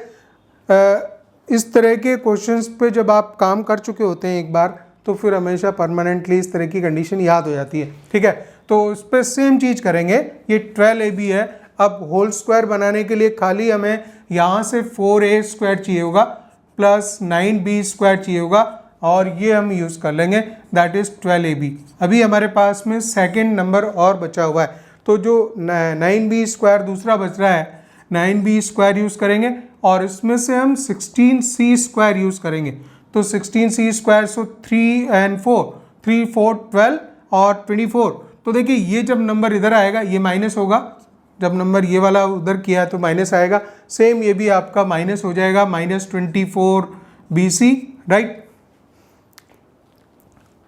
इस तरह के क्वेश्चंस पे जब आप काम कर चुके होते हैं एक बार, तो फिर हमेशा परमानेंटली इस तरह की कंडीशन याद हो जाती है, ठीक है। तो इस पर सेम चीज़ करेंगे, ये 12ab है। अब होल स्क्वायर बनाने के लिए खाली हमें यहाँ से 4a² चाहिए होगा प्लस 9b² चाहिए होगा और ये हम यूज़ कर लेंगे, दैट इज़ 12ab। अभी हमारे पास में सेकेंड नंबर और बचा हुआ है, तो जो 9b² दूसरा बच रहा है 9b² यूज़ करेंगे और इसमें से हम 16c² यूज़ करेंगे। तो 16c², सो 3 and 4, 3 4 12 और 24। तो देखिए ये जब नंबर इधर आएगा ये माइनस होगा, जब नंबर ये वाला उधर किया तो माइनस आएगा, सेम ये भी आपका माइनस हो जाएगा, -24bc, राइट।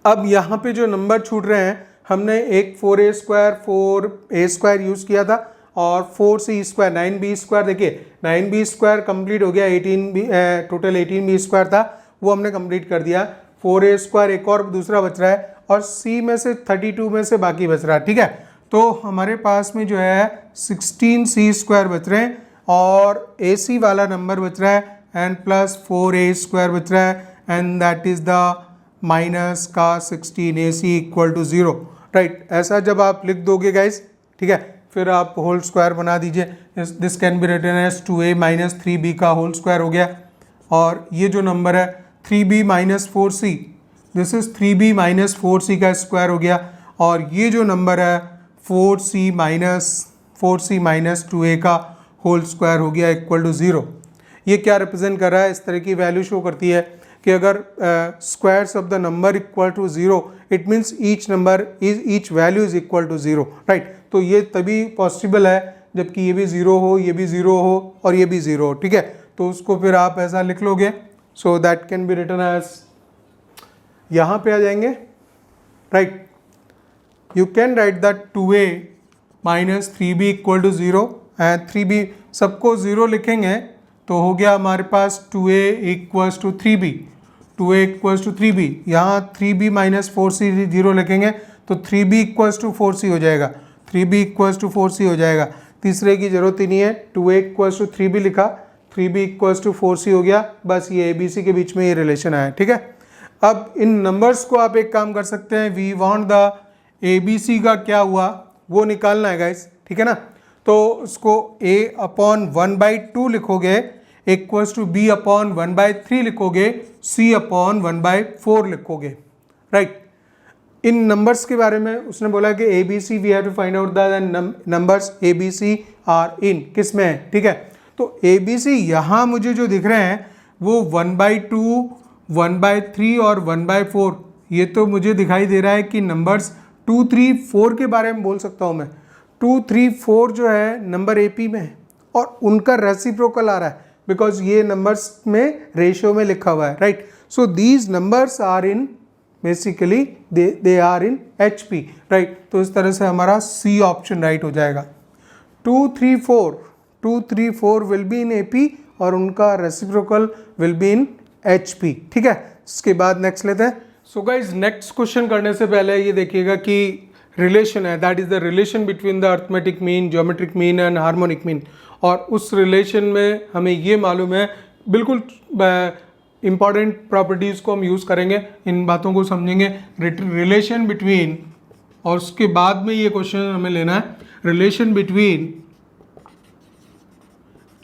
अब यहाँ पे जो नंबर छूट रहे हैं, हमने एक 4a² यूज़ किया था और 4c², 9b², देखिए 9b² कंप्लीट हो गया, 18b टोटल 18b² था, वो हमने कंप्लीट कर दिया। 4a² एक और दूसरा बच रहा है और c में से 32 में से बाकी बच रहा है, ठीक है। तो हमारे पास में जो है 16c² बच रहे हैं और ac वाला नंबर बच रहा है एंड प्लस 4a² बच रहा है and that is the minus का 16 ac = 0, राइट। ऐसा जब आप लिख दोगे गाइस, ठीक है, फिर आप होल स्क्वायर बना दीजिए। This can be written as 2a minus 3b का होल स्क्वायर हो गया। और ये जो नंबर है 3b minus 4c, this is 3b minus 4c का स्क्वायर हो गया। और ये जो नंबर है 4c माइनस 2a का होल स्क्वायर हो गया इक्वल टू 0। ये क्या रिप्रेजेंट कर रहा है? इस तरह की वैल्यू शो करती है कि अगर squares of the number equal to 0, it means each value is equal to 0, right. तो ये तभी पॉसिबल है जबकि ये भी 0 हो, ये भी 0 हो और ये भी 0 हो, ठीक है। तो उसको फिर आप ऐसा लिख लोगे, so that can be written as, यहाँ पे आ जाएंगे, right. You can write that 2a minus 3b equal to 0 and 3b सबको 0 लिखेंगे तो हो गया हमारे पास 2a equals to 3b, 2a equals to 3b। यहाँ 3b माइनस 4c 0 लिखेंगे तो 3b इक्वल्स टू 4c हो जाएगा, 3b इक्वल्स टू 4c हो जाएगा। तीसरे की जरूरत ही नहीं है, 2a इक्वल्स टू 3b लिखा, 3b इक्वल्स टू 4c हो गया। बस ये ABC के बीच में ये रिलेशन आया, ठीक है। अब इन नंबर्स को आप एक काम कर सकते हैं, वी वांट द ABC का क्या हुआ वो निकालना है गाइस, ठीक है ना। तो उसको a अपॉन 1/2 लिखोगे इक्वल्स टू b अपॉन 1/3 लिखोगे, c अपॉन 1/4 लिखोगे, राइट। इन नंबर्स के बारे में उसने बोला कि ABC we have to find out the numbers ABC are in, किस में है, ठीक है। तो ABC यहाँ मुझे जो दिख रहे हैं वो 1/2, 1/3 और 1/4, ये तो मुझे दिखाई दे रहा है कि नंबर्स 2, 3, 4 के बारे में बोल सकता हूँ मैं। 2, 3, 4 जो है नंबर AP में है और उनका रेसिप्रोकल आ रहा है बिकॉज ये नंबर्स में रेशियो में लिखा हुआ है, right. So these numbers are in basically they are in HP, right. तो इस तरह से हमारा C ऑप्शन राइट हो जाएगा। 2, 3, 4 विल बी इन AP और उनका reciprocal will be in HP, ठीक है। इसके बाद नेक्स्ट लेते हैं। सो गाइज नेक्स्ट क्वेश्चन करने से पहले ये देखिएगा कि रिलेशन है, that is the relation between the arithmetic mean, geometric mean and harmonic mean. और उस रिलेशन में हमें ये मालूम है, बिल्कुल इंपॉर्टेंट प्रॉपर्टीज़ को हम यूज़ करेंगे, इन बातों को समझेंगे। रिलेशन बिटवीन, और उसके बाद में ये क्वेश्चन हमें लेना है, relation between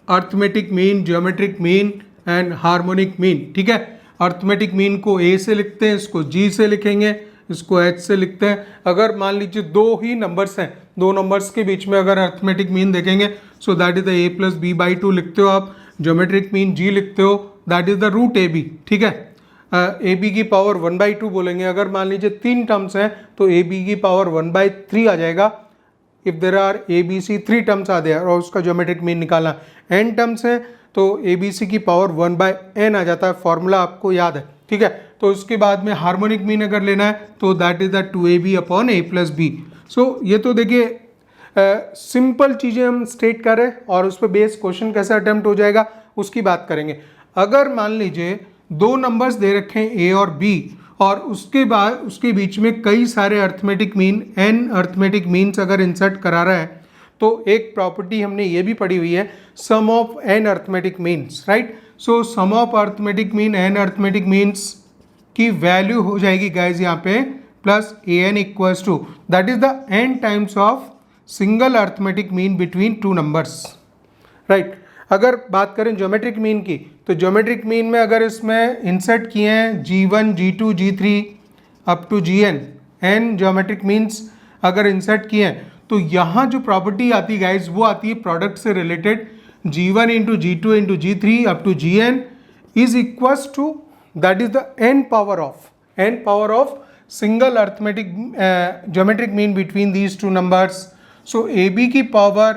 arithmetic mean, geometric mean and harmonic mean, ठीक है। अर्थमेटिक मीन को A से लिखते हैं, इसको G से लिखेंगे, इसको H से लिखते हैं। अगर मान लीजिए दो ही नंबर्स हैं, दो नंबर्स के बीच में अगर अर्थमेटिक मीन देखेंगे, so that is the A plus B/2 लिखते हो आप, ज्योमेट्रिक मीन G लिखते हो, that is the root AB, ठीक है। AB की पावर 1/2 बोलेंगे। अगर मान लीजिए 3 टर्म्स हैं तो AB की पावर 1/3 आ जाएगा। If there are ABC 3 terms आ देयर और उसका ज्योमेट्रिक मीन निकालना, n टर्म्स है तो ABC की पावर 1/n आ जाता है, फॉर्मूला आपको याद है, ठीक है। तो उसके बाद में हार्मोनिक मीन अगर लेना है तो that is the 2AB upon A plus B। सो ये तो देखिए सिंपल चीज़ें हम स्टेट कर रहे हैं और उस पर बेस क्वेश्चन कैसे अटेम्प्ट हो जाएगा उसकी बात करेंगे। अगर मान लीजिए दो नंबर्स दे रखे हैं A और B और उसके बाद उसके बीच में कई सारे arithmetic mean, n arithmetic means अगर इंसर्ट करा रहा है तो एक प्रॉपर्टी हमने ये भी पढ़ी हुई है, sum of n arithmetic means, right. So sum of arithmetic mean n arithmetic means की वैल्यू हो जाएगी गाइज यहाँ पे plus an equals to that is the n times of single arithmetic mean between two numbers, right. अगर बात करें ज्योमेट्रिक मीन की तो ज्योमेट्रिक मीन में अगर इसमें इंसर्ट किए हैं G1, G2, G3 up to Gn, n geometric means अगर इंसर्ट किए हैं तो यहाँ जो प्रॉपर्टी आती है गाइज वो आती है प्रोडक्ट से related, G1 into G2 into G3 up to Gn is equals to that is the n power of single arithmetic geometric mean between these two numbers. सो AB की पावर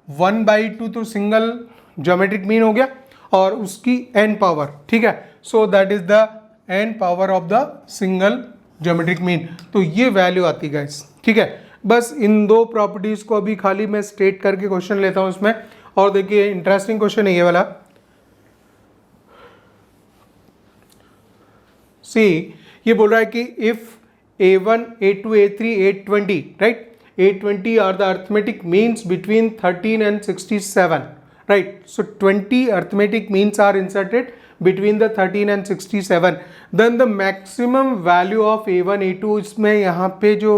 1/2 तो सिंगल ज्योमेट्रिक मीन हो गया और उसकी n पावर, ठीक है। So that is the n power of the single geometric mean. तो ये वैल्यू आती है गाइस, ठीक है। बस इन दो प्रॉपर्टीज को अभी खाली मैं स्टेट करके क्वेश्चन लेता हूं इसमें। और देखिए इंटरेस्टिंग क्वेश्चन है ये वाला। सी ये बोल रहा है कि if A1, A2, A3, 820, right, 820 are the arithmetic means between 13 and 67, right? So 20 arithmetic means are inserted between the 13 and 67. Then the maximum value of A1, A2, इसमें यहाँ पे जो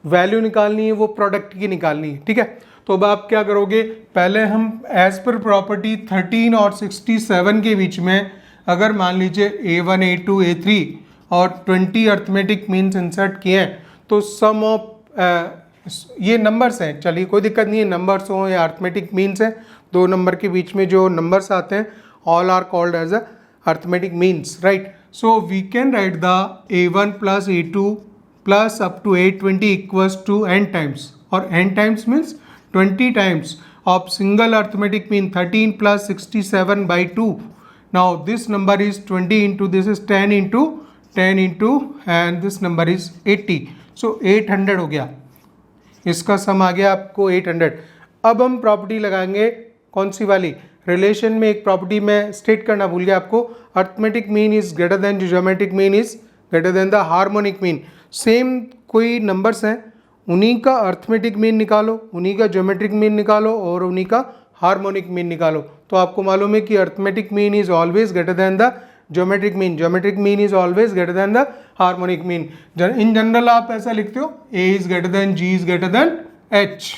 वैल्यू निकालनी है वो प्रोडक्ट की निकालनी है, ठीक है। तो अब आप क्या करोगे, पहले हम एज पर प्रॉपर्टी 13 और 67 के बीच में अगर मान लीजिए A1 A2 A3 और 20 अर्थमेटिक मीन्स इंसर्ट किए हैं तो सम ऑफ ये नंबर्स हैं, चलिए कोई दिक्कत नहीं है, नंबर्स हो या अर्थमेटिक मीन्स है, दो नंबर के बीच में जो नंबर्स आते हैं all are called as a arithmetic means, right. So we can write the A1 plus A2 plus up to A20 equals to n times, और n times means 20 times of single arithmetic mean 13 plus 67 by 2. Now this number is 20 into this is 10 into and this number is 80. So 800 हो गया, इसका सम आ गया आपको 800। अब हम प्रॉपर्टी लगाएंगे कौन सी वाली, रिलेशन में एक प्रॉपर्टी में स्टेट करना भूल गया आपको, arithmetic mean is greater then geometric mean is greater than the harmonic mean. Same कोई नंबर्स हैं, उन्हीं का अर्थमेटिक मीन निकालो, उन्हीं का ज्योमेट्रिक मीन निकालो और उन्हीं का हार्मोनिक मीन निकालो, तो आपको मालूम है कि arithmetic mean is always greater than the geometric mean, geometric mean is always greater than the harmonic mean. In general आप ऐसा लिखते हो A is greater then G is greater then H,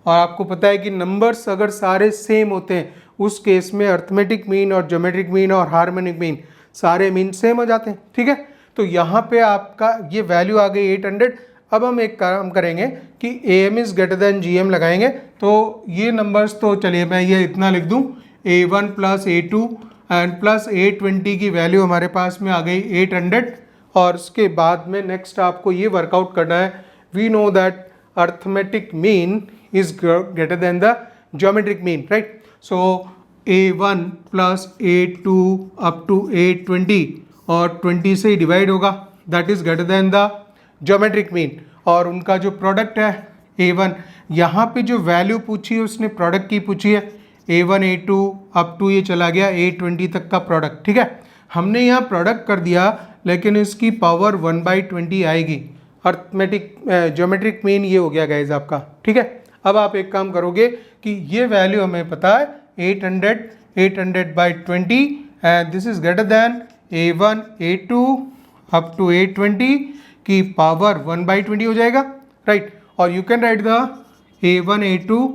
और आपको पता है कि नंबर्स अगर सारे सेम होते हैं उस केस में अर्थमेटिक मीन और ज्योमेट्रिक मीन और हार्मोनिक मीन सारे मीन सेम हो जाते हैं, ठीक है। तो यहाँ पे आपका ये वैल्यू आ गई 800। अब हम एक काम करेंगे कि AM is greater than GM लगाएंगे, तो ये नंबर्स तो चलिए मैं ये इतना लिख दूं, A1 plus A2 and plus A20 की वैल्यू हमारे पास में आ गई 800, और उसके बाद में नेक्स्ट आपको ये वर्कआउट करना है, we know that arithmetic mean is greater than the geometric mean, right. So A1 plus A2 up to A20 और 20 से डिवाइड होगा, that is greater than the geometric mean, और उनका जो प्रोडक्ट है A1, यहाँ पे जो वैल्यू पूछी है उसने प्रोडक्ट की पूछी है, A1 A2 अप टू ये चला गया A20 तक का प्रोडक्ट, ठीक है। हमने यहाँ प्रोडक्ट कर दिया लेकिन इसकी पावर 1/20 आएगी, अर्थमेटिक ज्योमेट्रिक मीन ये हो गया गाइज आपका, ठीक है। अब आप एक काम करोगे कि ये वैल्यू हमें पता है 800/20 and this is greater than A1 A2 up to A20 की पावर 1/20 हो जाएगा, राइट। और you can write the A1 A2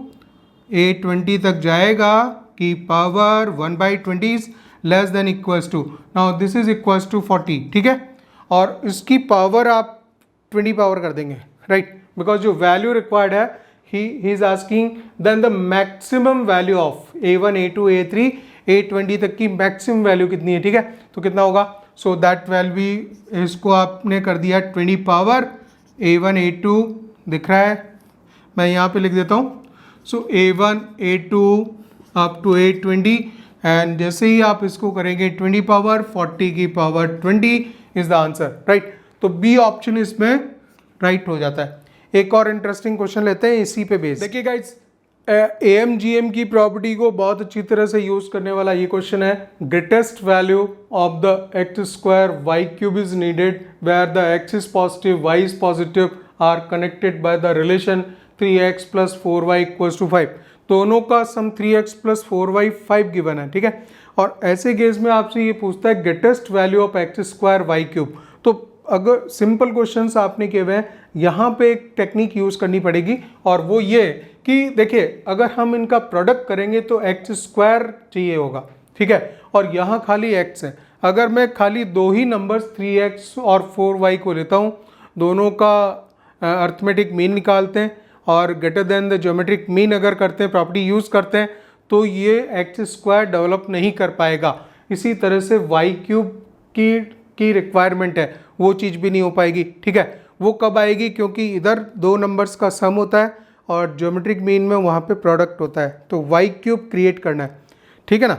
A20 तक जाएगा की power 1/20 is less than equals to, now this is equals to 40, ठीक है। और इसकी पावर आप 20 पावर कर देंगे, राइट, बिकॉज जो वैल्यू रिक्वायर्ड है ही is asking then the maximum value of A1 A2 A3 A20 तक की मैक्सिमम वैल्यू कितनी है, ठीक है। तो कितना होगा, सो दैट वैल्यू इसको आपने कर दिया 20 पावर A1 A2 दिख रहा है, मैं यहाँ पे लिख देता हूँ। सो A1 A2 up to A20 and जैसे ही आप इसको करेंगे 20 पावर 40 की power 20 is the answer, right. तो बी ऑप्शन इसमें राइट हो जाता है। एक और इंटरेस्टिंग क्वेश्चन लेते हैं इसी पे बेस। देखिए गाइस, AMGM की प्रॉपर्टी को बहुत अच्छी तरह से यूज करने वाला ये क्वेश्चन है, greatest value of the X square Y cube is needed where the X is positive Y is positive are connected by the relation 3x plus 4y equals to 5। दोनों का सम 3x प्लस 4y 5 गिवन है, ठीक है। और ऐसे केस में आपसे ये पूछता है greatest value of X square Y cube. तो अगर सिंपल क्वेश्चंस आपने किए हुए हैं, यहाँ पे एक टेक्निक यूज करनी पड़ेगी, और वो ये कि देखिए अगर हम इनका प्रोडक्ट करेंगे तो एक्स स्क्वायर चाहिए होगा, ठीक है, और यहाँ खाली x है। अगर मैं खाली दो ही नंबर्स 3x और 4y को लेता हूँ, दोनों का अर्थमेटिक मीन निकालते हैं और greater than the geometric mean अगर करते हैं, प्रॉपर्टी यूज करते हैं, तो ये एक्स स्क्वायर डेवलप नहीं कर पाएगा। इसी तरह से वाई क्यूब की रिक्वायरमेंट है, वो चीज़ भी नहीं हो पाएगी, ठीक है। वो कब आएगी, क्योंकि इधर दो नंबर्स का सम होता है और ज्योमेट्रिक मीन में वहाँ पे प्रोडक्ट होता है, तो वाई क्यूब क्रिएट करना है, ठीक है ना।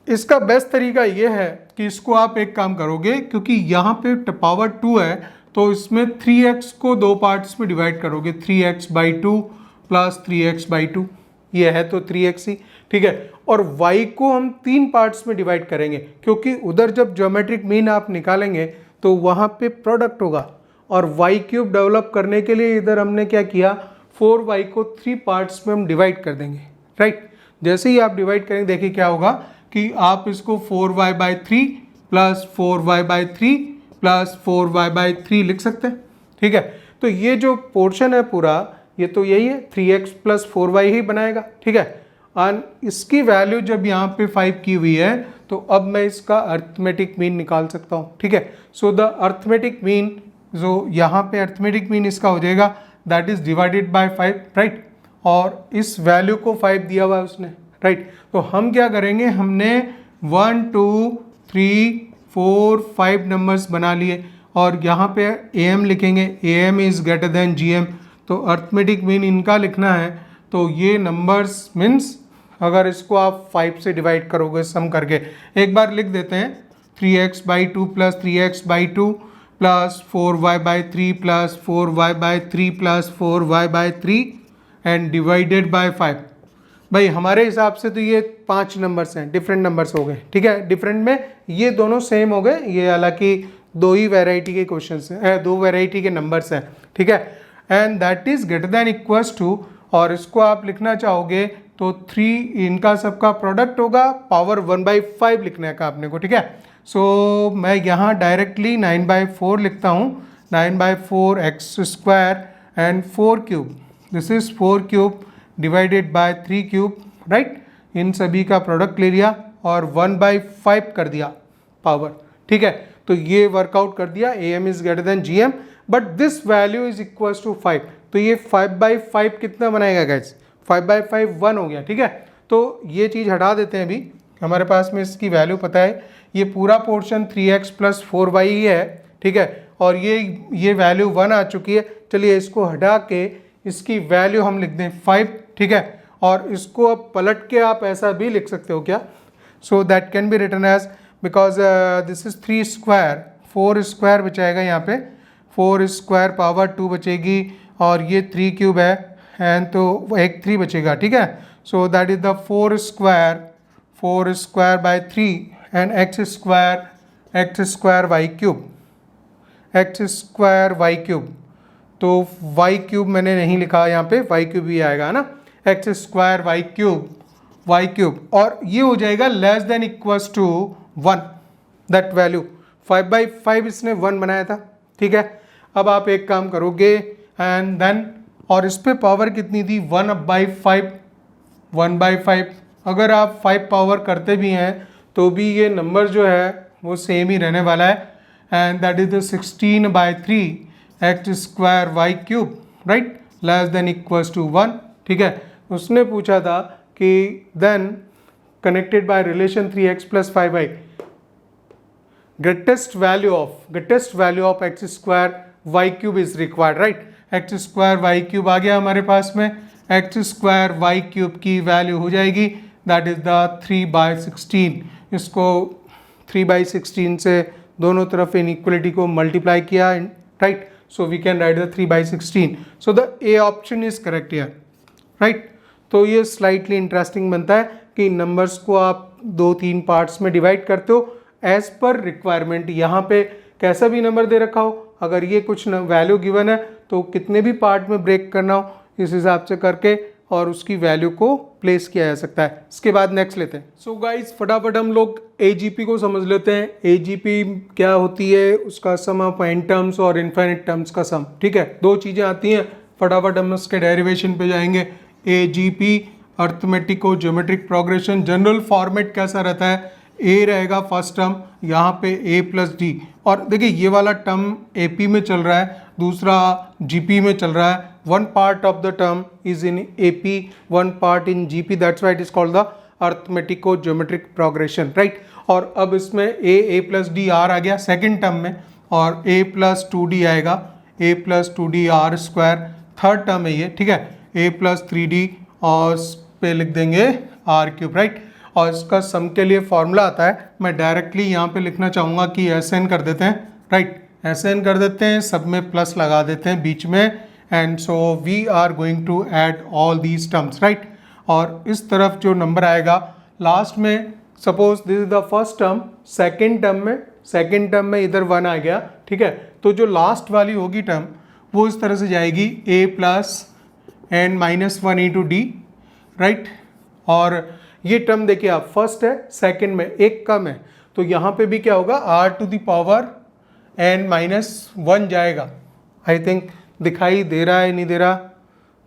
इसका बेस्ट तरीका ये है कि इसको आप एक काम करोगे, क्योंकि यहाँ पे पावर 2 है तो इसमें 3x को दो पार्ट्स में डिवाइड करोगे, 3x/2 प्लस 3x/2, ये है तो 3x ही, ठीक है। और y को हम 3 पार्ट्स में डिवाइड करेंगे, क्योंकि उधर जब ज्योमेट्रिक मीन आप निकालेंगे तो वहाँ पे प्रोडक्ट होगा, और y क्यूब डेवलप करने के लिए इधर हमने क्या किया, 4y को 3 पार्ट्स में हम डिवाइड कर देंगे, राइट। जैसे ही आप डिवाइड करेंगे देखिए क्या होगा कि आप इसको 4y/3 plus 4y/3 plus 4y/3 लिख सकते हैं, ठीक है। तो ये जो पोर्शन है पूरा, ये तो यही है 3x प्लस 4y ही बनाएगा, ठीक है। और इसकी वैल्यू जब यहाँ पे 5 की हुई है तो अब मैं इसका अर्थमेटिक मीन निकाल सकता हूँ, ठीक है। सो द अर्थमेटिक मीन, जो यहाँ पे अर्थमेटिक मीन इसका हो जाएगा that is divided by 5, right. और इस वैल्यू को 5 दिया हुआ है उसने, राइट। तो हम क्या करेंगे, हमने 1 2 3 4 5 नंबर्स बना लिए और यहाँ पे am लिखेंगे, am is greater than gm। तो अर्थमेटिक मीन इनका लिखना है, तो ये नंबर्स मीन्स अगर इसको आप 5 से डिवाइड करोगे सम करके, एक बार लिख देते हैं 3x by 2 plus 3x by 2 plus 4y by 3 plus 4y by 3 plus 4y by 3 and divided by 5। भाई हमारे हिसाब से तो ये 5 नंबर्स हैं, डिफरेंट नंबर्स हो गए, ठीक है। डिफरेंट में ये दोनों सेम हो गए, ये हालांकि दो ही वैरायटी के क्वेश्चंस हैं, दो वैरायटी के नंबर्स हैं, ठीक है। And that is greater than equals to, और इसको आप लिखना चाहोगे तो 3 इनका सबका प्रोडक्ट होगा, पावर 1/5 लिखने का आपने को, ठीक है। सो मैं यहाँ डायरेक्टली 9/4 लिखता हूँ, 9/4 x square and 4 cube, this is 4 cube divided by 3 cube, right. इन सभी का प्रोडक्ट ले लिया और 1/5 कर दिया पावर, ठीक है। तो ये वर्कआउट कर दिया, am is greater than gm, but this value is equals to 5। तो ये 5/5 कितना बनाएगा गाइस, 5/5 1 हो गया, ठीक है। तो ये चीज़ हटा देते हैं, अभी हमारे पास में इसकी वैल्यू पता है, ये पूरा पोर्शन 3x प्लस 4y ही है, ठीक है। और ये वैल्यू 1 आ चुकी है। चलिए इसको हटा के इसकी वैल्यू हम लिख दें 5, ठीक है। और इसको अब पलट के आप ऐसा भी लिख सकते हो क्या, so that can be written as, because this is 3 square, 4 square बचाएगा यहाँ पे, 4 स्क्वायर पावर 2 बचेगी और ये 3 क्यूब है एंड तो एक 3 बचेगा, ठीक है। So that is the 4 square by 3 and X square Y cube, X square Y cube. तो वाई क्यूब मैंने नहीं लिखा यहाँ पे, वाई क्यूब ही आएगा ना, एक्स स्क्वायर वाई क्यूब, और ये हो जाएगा less than equals to 1, that value 5/5 इसने 1 बनाया था, ठीक है। अब आप एक काम करोगे एंड देन, और इस पे पावर कितनी थी 1/5, अगर आप 5 पावर करते भी हैं तो भी ये नंबर जो है वो सेम ही रहने वाला है, and that is the 16/3 x square Y cube, right, less than equals to 1, ठीक है। उसने पूछा था कि then connected by relation 3x plus 5y, greatest value of x square Y cube is required, right. X square Y cube आ गया हमारे पास में, एक्स स्क्वायर वाई क्यूब की वैल्यू हो जाएगी दैट इज द 3/16। इसको 3/16 से दोनों तरफ इनइक्वलिटी को मल्टीप्लाई किया, right. So we can write the 3/16. So the A option is correct here, right? तो ये slightly interesting बनता है कि नंबर्स को आप 2-3 पार्ट्स में डिवाइड करते हो एज पर रिक्वायरमेंट। यहाँ पे कैसा भी नंबर दे रखा हो, अगर ये कुछ वैल्यू गिवन है तो कितने भी पार्ट में ब्रेक करना हो इस हिसाब से करके और उसकी वैल्यू को प्लेस किया जा सकता है। इसके बाद नेक्स्ट लेते हैं। सो गाइस फटाफट हम लोग AGP को समझ लेते हैं। AGP क्या होती है, उसका सम ऑफ n टर्म्स और इनफाइनाइट टर्म्स का सम, ठीक है। दो चीज़ें आती हैं, फटाफट हम उसके डेरिवेशन पे जाएंगे। AGP अर्थमेटिक और ज्योमेट्रिक प्रोग्रेशन, जनरल फॉर्मेट कैसा रहता है, A रहेगा फर्स्ट टर्म, यहाँ पे A प्लस डी, और देखिए ये वाला टर्म AP में चल रहा है, दूसरा GP में चल रहा है। One part of the term is in AP, one part in GP, that's why it is called the arithmetico-geometric progression, right? और अब इसमें A plus D R आ गया सेकेंड टर्म में, और A plus 2D आएगा, A plus 2D R square third term है ये, ठीक है। A plus 3D और इस पे लिख देंगे R क्यूब, राइट। और इसका सम के लिए फॉर्मूला आता है, मैं डायरेक्टली यहाँ पे लिखना चाहूँगा कि SN कर देते हैं, राइट। SN कर देते हैं, सब में प्लस लगा देते हैं बीच में, and so we are going to add all these terms, right. और इस तरफ जो नंबर आएगा लास्ट में, suppose this is the first term, second term में इधर 1 आ गया, ठीक है। तो जो लास्ट वाली होगी टर्म वो इस तरह से जाएगी A plus and -1 into D, right. और ये टर्म देखिए आप, फर्स्ट है, सेकेंड में एक कम है, तो यहाँ पे भी क्या होगा R to the power n -1 जाएगा। आई थिंक दिखाई दे रहा है नहीं दे रहा,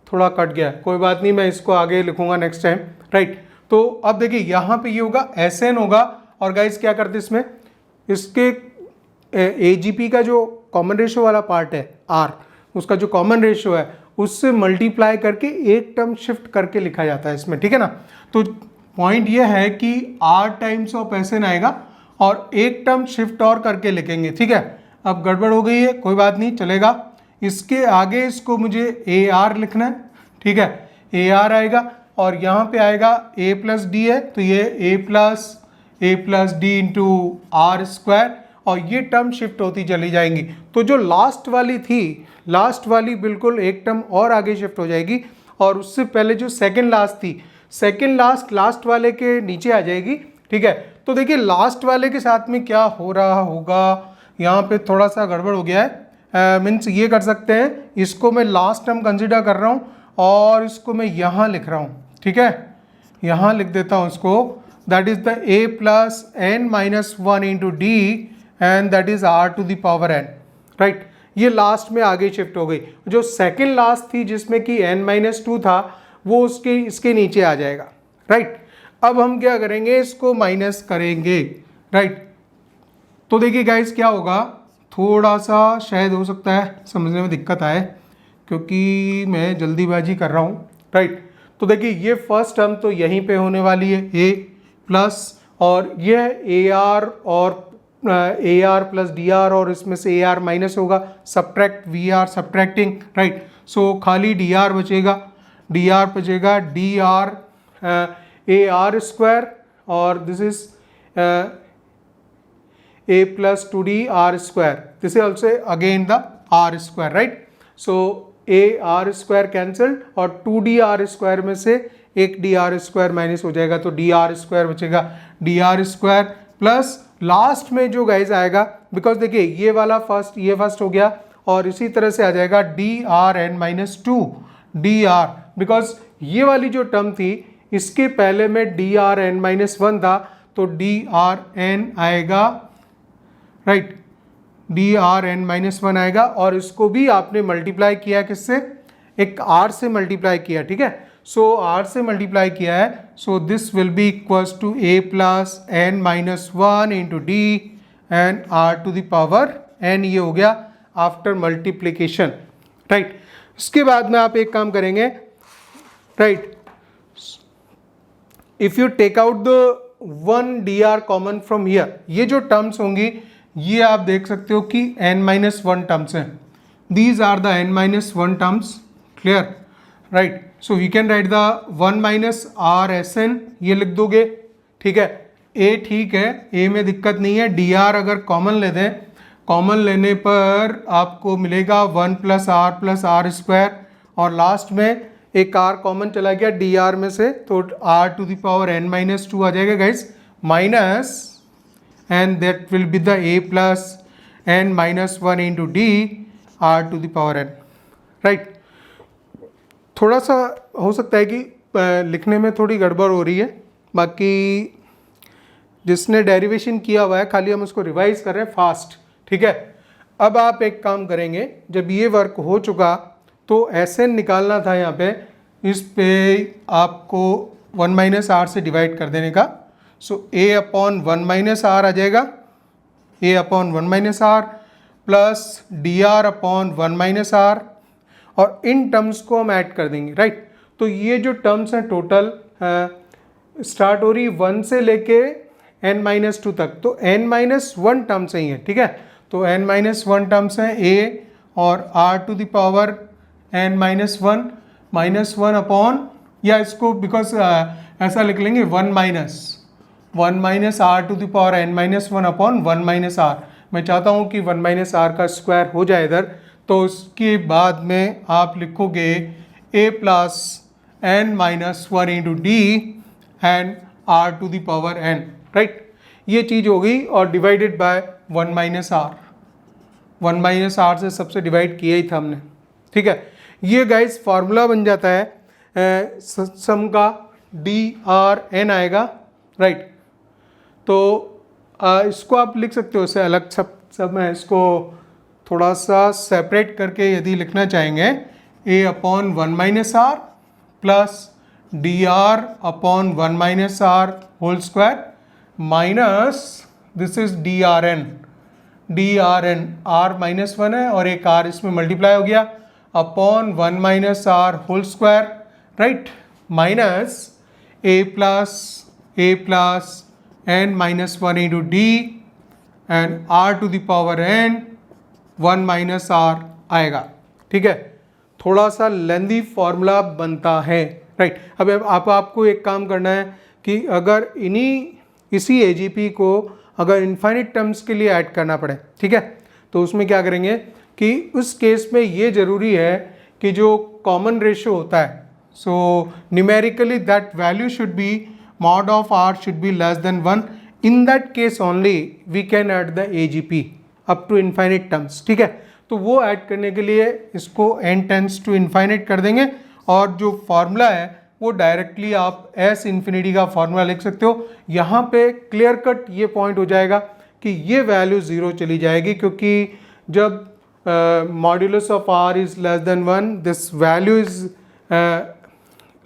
थोड़ा कट गया, कोई बात नहीं, मैं इसको आगे लिखूंगा नेक्स्ट टाइम, राइट। तो अब देखिए यहाँ पे ये होगा Sn होगा, और गाइस क्या करते इसमें, इसके AGP का जो कॉमन रेशियो वाला पार्ट है R, उसका जो कॉमन रेशियो है उससे मल्टीप्लाई करके एक टर्म शिफ्ट करके लिखा जाता है इसमें, ठीक है ना। तो पॉइंट ये है कि R टाइम्स ऑफ Sn आएगा और एक टर्म शिफ्ट और करके लिखेंगे, ठीक है। अब गड़बड़ हो गई है, कोई बात नहीं, चलेगा। इसके आगे इसको मुझे AR लिखना है, ठीक है, AR आएगा और यहाँ पे आएगा A प्लस डी है, तो ये A plus D into R square, और ये टर्म शिफ्ट होती चली जाएंगी। तो जो लास्ट वाली थी, लास्ट वाली बिल्कुल एक टर्म और आगे शिफ्ट हो जाएगी, और उससे पहले जो सेकंड लास्ट थी, सेकंड लास्ट वाले के नीचे आ जाएगी, ठीक है। तो देखिए लास्ट वाले के साथ में क्या हो रहा होगा, यहाँ पे थोड़ा सा गड़बड़ हो गया है, मीन्स ये कर सकते हैं, इसको मैं लास्ट टर्म कंसिडर कर रहा हूँ और इसको मैं यहाँ लिख रहा हूँ, ठीक है, यहाँ लिख देता हूँ इसको, that is the A plus n minus 1 into D and that is R to the power n, right. ये लास्ट में आगे शिफ्ट हो गई, जो सेकेंड लास्ट थी जिसमें कि n-2 था वो उसके इसके नीचे आ जाएगा, राइट। अब हम क्या करेंगे, इसको माइनस करेंगे, राइट। तो देखिए गाइस क्या होगा, थोड़ा सा शायद हो सकता है समझने में दिक्कत आए क्योंकि मैं जल्दीबाजी कर रहा हूँ, राइट। तो देखिए ये फर्स्ट टर्म तो यहीं पे होने वाली है A प्लस, और यह AR और AR प्लस DR, और इसमें से AR माइनस होगा, सब्ट्रैक्ट VR सब्ट्रैक्टिंग, राइट। सो खाली DR बचेगा, DR AR स्क्वायर, और this is A plus 2D R square, this is also again the R square, right. So AR square cancelled और 2DR स्क्वायर में से एक DR स्क्वायर माइनस हो जाएगा, तो DR स्क्वायर बचेगा, DR स्क्वायर प्लस लास्ट में जो गाइज आएगा, बिकॉज देखिए ये वाला फर्स्ट, ये फर्स्ट हो गया, और इसी तरह से आ जाएगा DRn-2 DR, बिकॉज ये वाली जो टर्म थी इसके पहले में DRn-1 था, तो DRn आएगा, राइट, DRn-1 आएगा, और इसको भी आपने मल्टीप्लाई किया किससे, एक R से मल्टीप्लाई किया, ठीक है। सो R से मल्टीप्लाई किया है, so this will be equals to A plus n-1 into D and R to the power n, ये हो गया आफ्टर मल्टीप्लीकेशन, राइट। इसके बाद में आप एक काम करेंगे, right, if you take out the 1 DR common from here, ये जो टर्म्स होंगी ये आप देख सकते हो कि n-1 टर्म्स हैं, these are the n-1 terms, clear, right. So we can write the 1 minus R Sn, ये लिख दोगे, ठीक है। A ठीक है, A में दिक्कत नहीं है, DR अगर कॉमन ले दें, कॉमन लेने पर आपको मिलेगा 1 प्लस R स्क्वायर, और लास्ट में एक R कॉमन चला गया DR में से, तो R to the power n-2 आ जाएगा guys, minus, and that will be the A plus n-1 into D R to the power n, right। थोड़ा सा हो सकता है कि लिखने में थोड़ी गड़बड़ हो रही है, बाकी जिसने डेरिवेशन किया हुआ है खाली हम उसको रिवाइज कर रहे हैं फास्ट, ठीक है। अब आप एक काम करेंगे, जब ये वर्क हो चुका तो Sn निकालना था, यहाँ पे इस पे आपको 1 माइनस आर से डिवाइड कर देने का, so A upon 1 minus R आ जाएगा, A upon 1 minus are plus DR upon 1 minus R, और इन टर्म्स को हम ऐड कर देंगे, राइट। तो ये जो टर्म्स हैं टोटल स्टार्ट हो रही 1 से लेके n-2 तक, तो n-1 टर्म्स ही है, ठीक है। तो n-1 टर्म्स हैं A और R to the power n-1 -1 upon, या इसको बिकॉज ऐसा लिख लेंगे 1 minus R to the power n-1 upon 1 minus R। मैं चाहता हूँ कि 1 माइनस R का स्क्वायर हो जाए इधर, तो उसके बाद में आप लिखोगे A plus n-1 into D and R to the power n, right. ये चीज़ हो गई, और डिवाइडेड बाय 1 माइनस R से सबसे डिवाइड किया ही था हमने, ठीक है। ये गाइस फार्मूला बन जाता है सम का, DRn आएगा, राइट। तो इसको आप लिख सकते हो, इससे अलग सब मैं इसको थोड़ा सा सेपरेट करके यदि लिखना चाहेंगे, a upon 1 minus are plus D R upon 1 minus are whole square minus this is d r n r minus 1 है और एक आर इसमें मल्टीप्लाई हो गया upon 1 minus are whole square right minus a plus n minus 1 into D and r to the power n 1 minus r आएगा। ठीक है, थोड़ा सा लेंदी फॉर्मूला बनता है राइट। अब आपको एक काम करना है कि अगर इसी एजीपी को अगर इनफाइनाइट टर्म्स के लिए ऐड करना पड़े, ठीक है, तो उसमें क्या करेंगे कि उस केस में ये जरूरी है कि जो कॉमन रेशियो होता है so numerically that value should be mod of r should be less than 1. In that case only we can add the AGP up to infinite terms. ठीक है, तो वो ऐड करने के लिए इसको n tends to infinite कर देंगे और जो फॉर्मूला है वो डायरेक्टली आप s इंफिनिटी का फॉर्मूला लिख सकते हो। यहाँ पे क्लियर कट ये पॉइंट हो जाएगा कि ये वैल्यू ज़ीरो चली जाएगी क्योंकि जब modulus of r is less then 1 this value is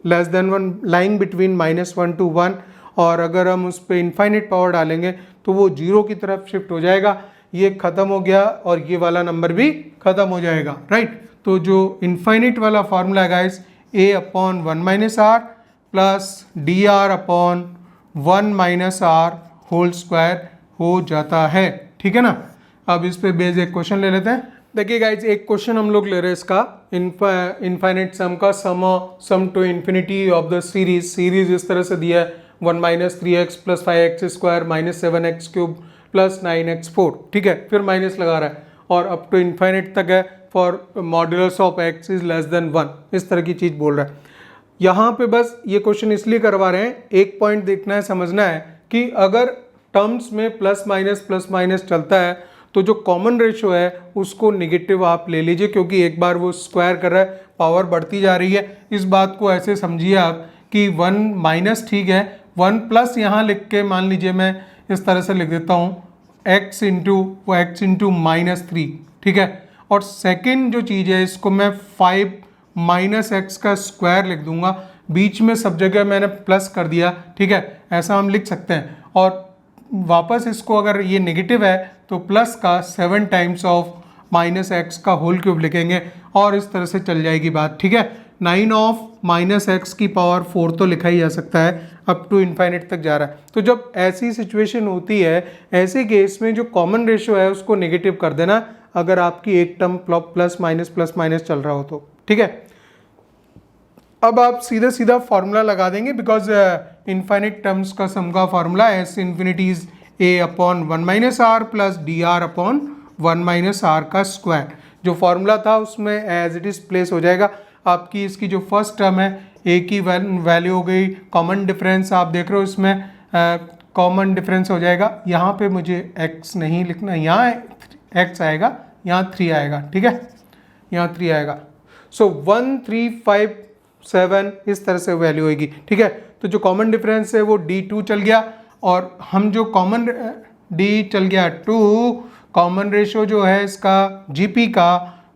less then 1 lying between -1 to 1 और अगर हम उस पर इनफाइनाइट पावर डालेंगे तो वो जीरो की तरफ शिफ्ट हो जाएगा। ये ख़त्म हो गया और ये वाला नंबर भी ख़त्म हो जाएगा राइट। तो जो इनफाइनाइट वाला फार्मूला है guys a upon 1 minus are plus D R upon 1 minus are whole square हो जाता है। ठीक है ना, अब इस पे बेस एक क्वेश्चन ले लेते हैं। देखिए गाइज एक क्वेश्चन हम लोग ले रहे हैं इसका इनफाइनाइट सम का sum to infinity of the series इस तरह से दिया है 1 minus 3x plus 5x square minus 7x cube plus 9x4। ठीक है, फिर माइनस लगा रहा है और अप टू इन्फाइनाइट तक है for modulus of x is less then 1 इस तरह की चीज़ बोल रहा है। यहाँ पे बस ये क्वेश्चन इसलिए करवा रहे हैं, एक पॉइंट देखना है समझना है कि अगर टर्म्स में प्लस माइनस चलता है तो जो कॉमन रेशियो है उसको नेगेटिव आप ले लीजिए क्योंकि एक बार वो स्क्वायर कर रहा है पावर बढ़ती जा रही है। इस बात को ऐसे समझिए आप कि 1 माइनस ठीक है 1 प्लस यहाँ लिख के मान लीजिए मैं इस तरह से लिख देता हूँ x इंटू -3। ठीक है, और सेकंड जो चीज़ है इसको मैं 5 माइनस एक्स का स्क्वायर लिख दूंगा, बीच में सब जगह मैंने प्लस कर दिया। ठीक है, ऐसा हम लिख सकते हैं और वापस इसको अगर ये नेगेटिव है तो प्लस का 7 टाइम्स ऑफ माइनस एक्स का होल क्यूब लिखेंगे और इस तरह से चल जाएगी बात। ठीक है, 9 ऑफ माइनस एक्स की पावर 4 तो लिखा ही जा सकता है, अप टू इन्फाइनाइट तक जा रहा है। तो जब ऐसी सिचुएशन होती है ऐसे केस में जो कॉमन रेशियो है उसको नेगेटिव कर देना अगर आपकी एक टर्म प्लस माइनस चल रहा हो तो। ठीक है, अब आप सीधा फार्मूला लगा देंगे बिकॉज इनफाइनाइट टर्म्स का सम का formula S infinity is a upon 1 minus are plus D R upon 1 minus R का स्क्वायर। जो फार्मूला था उसमें एज इट इज प्लेस हो जाएगा। आपकी इसकी जो फर्स्ट टर्म है a की वैल्यू हो गई, कॉमन डिफरेंस आप देख रहे हो इसमें कॉमन डिफरेंस हो जाएगा। यहाँ पे मुझे x नहीं लिखना, यहाँ x आएगा, यहाँ 3 आएगा। ठीक है, यहाँ 3 आएगा। सो 1 3 5 7 इस तरह से वैल्यू होगी। ठीक है, तो जो कॉमन डिफरेंस है वो d2 चल गया और हम जो कॉमन d चल गया 2, कॉमन रेशियो जो है इसका gp का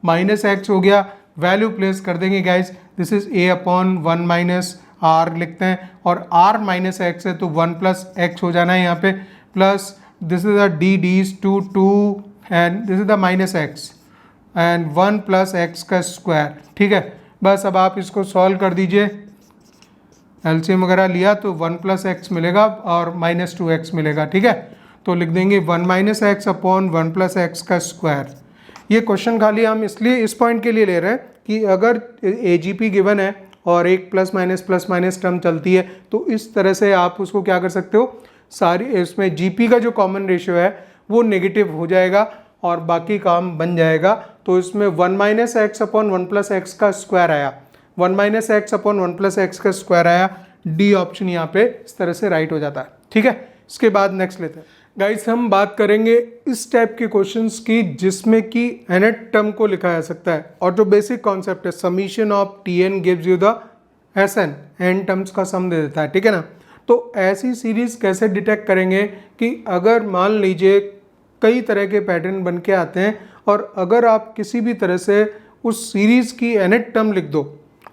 -x हो गया। वैल्यू प्लेस कर देंगे guys, this is a upon 1 minus R लिखते हैं और r माइनस एक्स है तो 1 प्लस एक्स हो जाना है यहाँ पे, plus this is the d is 2 and this is the minus x and 1 plus x का स्क्वायर। ठीक है, बस अब आप इसको सॉल्व कर दीजिए, एलसीएम वगैरह लिया तो 1 प्लस एक्स मिलेगा और -2x मिलेगा। ठीक है, तो लिख देंगे 1 minus x upon 1 plus x का स्क्वायर। ये क्वेश्चन खाली हम इसलिए इस पॉइंट के लिए ले रहे हैं कि अगर AGP गिवन है और एक प्लस माइनस टर्म चलती है तो इस तरह से आप उसको क्या कर सकते हो, सारी इसमें GP का जो कॉमन रेशियो है वो नेगेटिव हो जाएगा और बाकी काम बन जाएगा। तो इसमें 1 minus x upon 1 plus x का स्क्वायर आया, 1 minus x upon 1 plus x का स्क्वायर आया, डी ऑप्शन यहाँ पे इस तरह से राइट हो जाता है। ठीक है, इसके बाद नेक्स्ट लेते हैं गाइस, हम बात करेंगे इस टाइप के क्वेश्चंस की जिसमें कि nth टर्म को लिखा जा सकता है और जो बेसिक कॉन्सेप्ट है summation of tn gives you the Sn, n terms का सम दे देता है। ठीक है ना, तो ऐसी सीरीज कैसे डिटेक्ट करेंगे कि अगर मान लीजिए कई तरह के पैटर्न बन के आते हैं और अगर आप किसी भी तरह से उस सीरीज़ की nth टर्म लिख दो,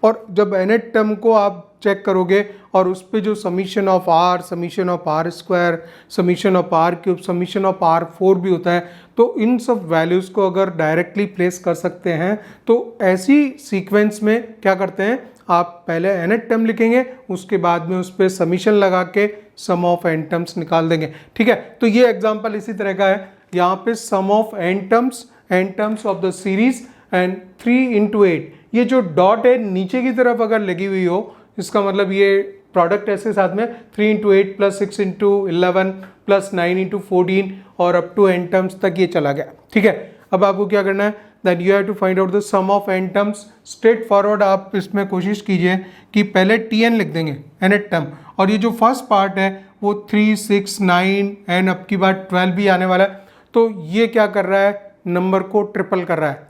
और जब nth टर्म को आप चेक करोगे और उस पे जो summation of R, summation of R square, summation of R cube, summation of R 4 भी होता है, तो इन सब वैल्यूज़ को अगर डायरेक्टली प्लेस कर सकते हैं तो ऐसी सीक्वेंस में क्या करते हैं, आप पहले nth टर्म लिखेंगे, उसके बाद में उस पर समीशन लगा के सम ऑफ n टर्म्स निकाल देंगे। ठीक है, तो ये एग्जांपल इसी तरह का है। यहाँ पे sum of n terms of the series and 3 into 8, ये जो डॉट है नीचे की तरफ अगर लगी हुई हो, इसका मतलब ये प्रोडक्ट ऐसे साथ में 3 into 8 plus 6 into 11 plus 9 into 14 और अप टू n टर्म्स तक ये चला गया। ठीक है, अब आपको क्या करना है, that you have to find out the sum of n terms. Straightforward आप इसमें कोशिश कीजिए कि पहले tn लिख देंगे nth टर्म, और ये जो फर्स्ट पार्ट है वो 3, 6, 9 एंड अब की बार 12 भी आने वाला है, तो ये क्या कर रहा है, नंबर को ट्रिपल कर रहा है,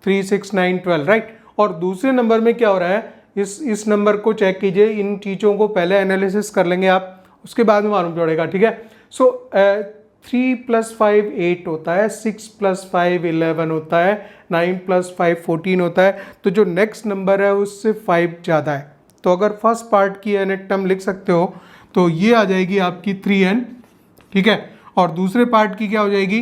3, 6, 9, 12, राइट। और दूसरे नंबर में क्या हो रहा है, इस नंबर को चेक कीजिए, इन चीज़ों को पहले एनालिसिस कर लेंगे आप, उसके बाद में मालूम पड़ेगा। ठीक है, सो 3 + 5 8 होता है, 6 + 5 11 होता है, 9 + 5 14 होता है, तो जो नेक्स्ट नंबर है उससे 5 ज़्यादा है। तो अगर फर्स्ट पार्ट की nth टर्म लिख सकते हो तो ये आ जाएगी आपकी 3n। ठीक है, और दूसरे पार्ट की क्या हो जाएगी,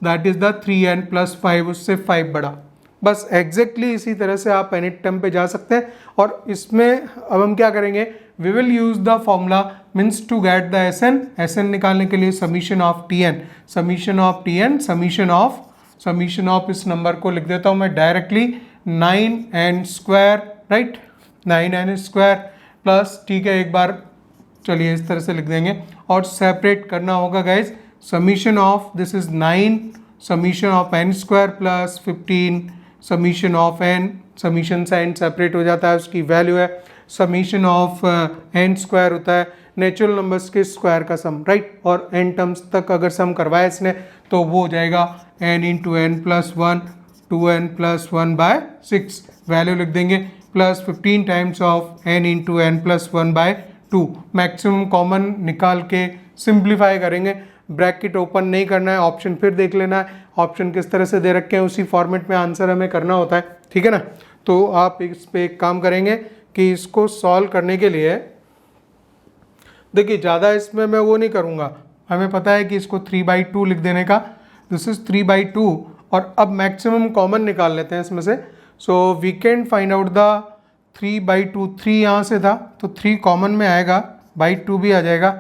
दैट इज द 3n + 5, उससे 5 बड़ा। बस एग्जैक्टली इसी तरह से आप nth टर्म पे जा सकते हैं। और इसमें अब हम क्या करेंगे, we will use the formula means to get the S N निकालने के लिए summation of T N, summation of इस नंबर को लिख देता हूं मैं directly, 9n² right, 9n² plus, ठीक है, एक बार चलिए इस तरह से लिख देंगे और सेपरेट करना होगा guys, summation of this is 9, summation of n² plus 15, summation of n, summation से n सेपरेट हो जाता है, उसकी वैल्यू है, समीशन ऑफ n² होता है नेचुरल नंबर्स के स्क्वायर का सम, राइट। और n टर्म्स तक अगर सम करवाया इसने तो वो हो जाएगा n × n + 1, 2n + 1/6, वैल्यू लिख देंगे, plus 15 times of n × n + 1/2। Maximum common निकाल के सिंप्लीफाई करेंगे, ब्रैकेट ओपन नहीं करना है, ऑप्शन फिर देख लेना है, ऑप्शन किस तरह से दे रखे हैं उसी फॉर्मेट में आंसर हमें करना होता है। ठीक है ना, तो आप इस पे एक काम करेंगे कि इसको सॉल्व करने के लिए, देखिए ज़्यादा इसमें मैं वो नहीं करूँगा, हमें पता है कि इसको 3/2 लिख देने का, दिस इज 3/2, और अब मैक्सिमम कॉमन निकाल लेते हैं इसमें से। So we can find out the 3/2, 3 यहाँ से था तो 3 कॉमन में आएगा, बाई 2 भी आ जाएगा,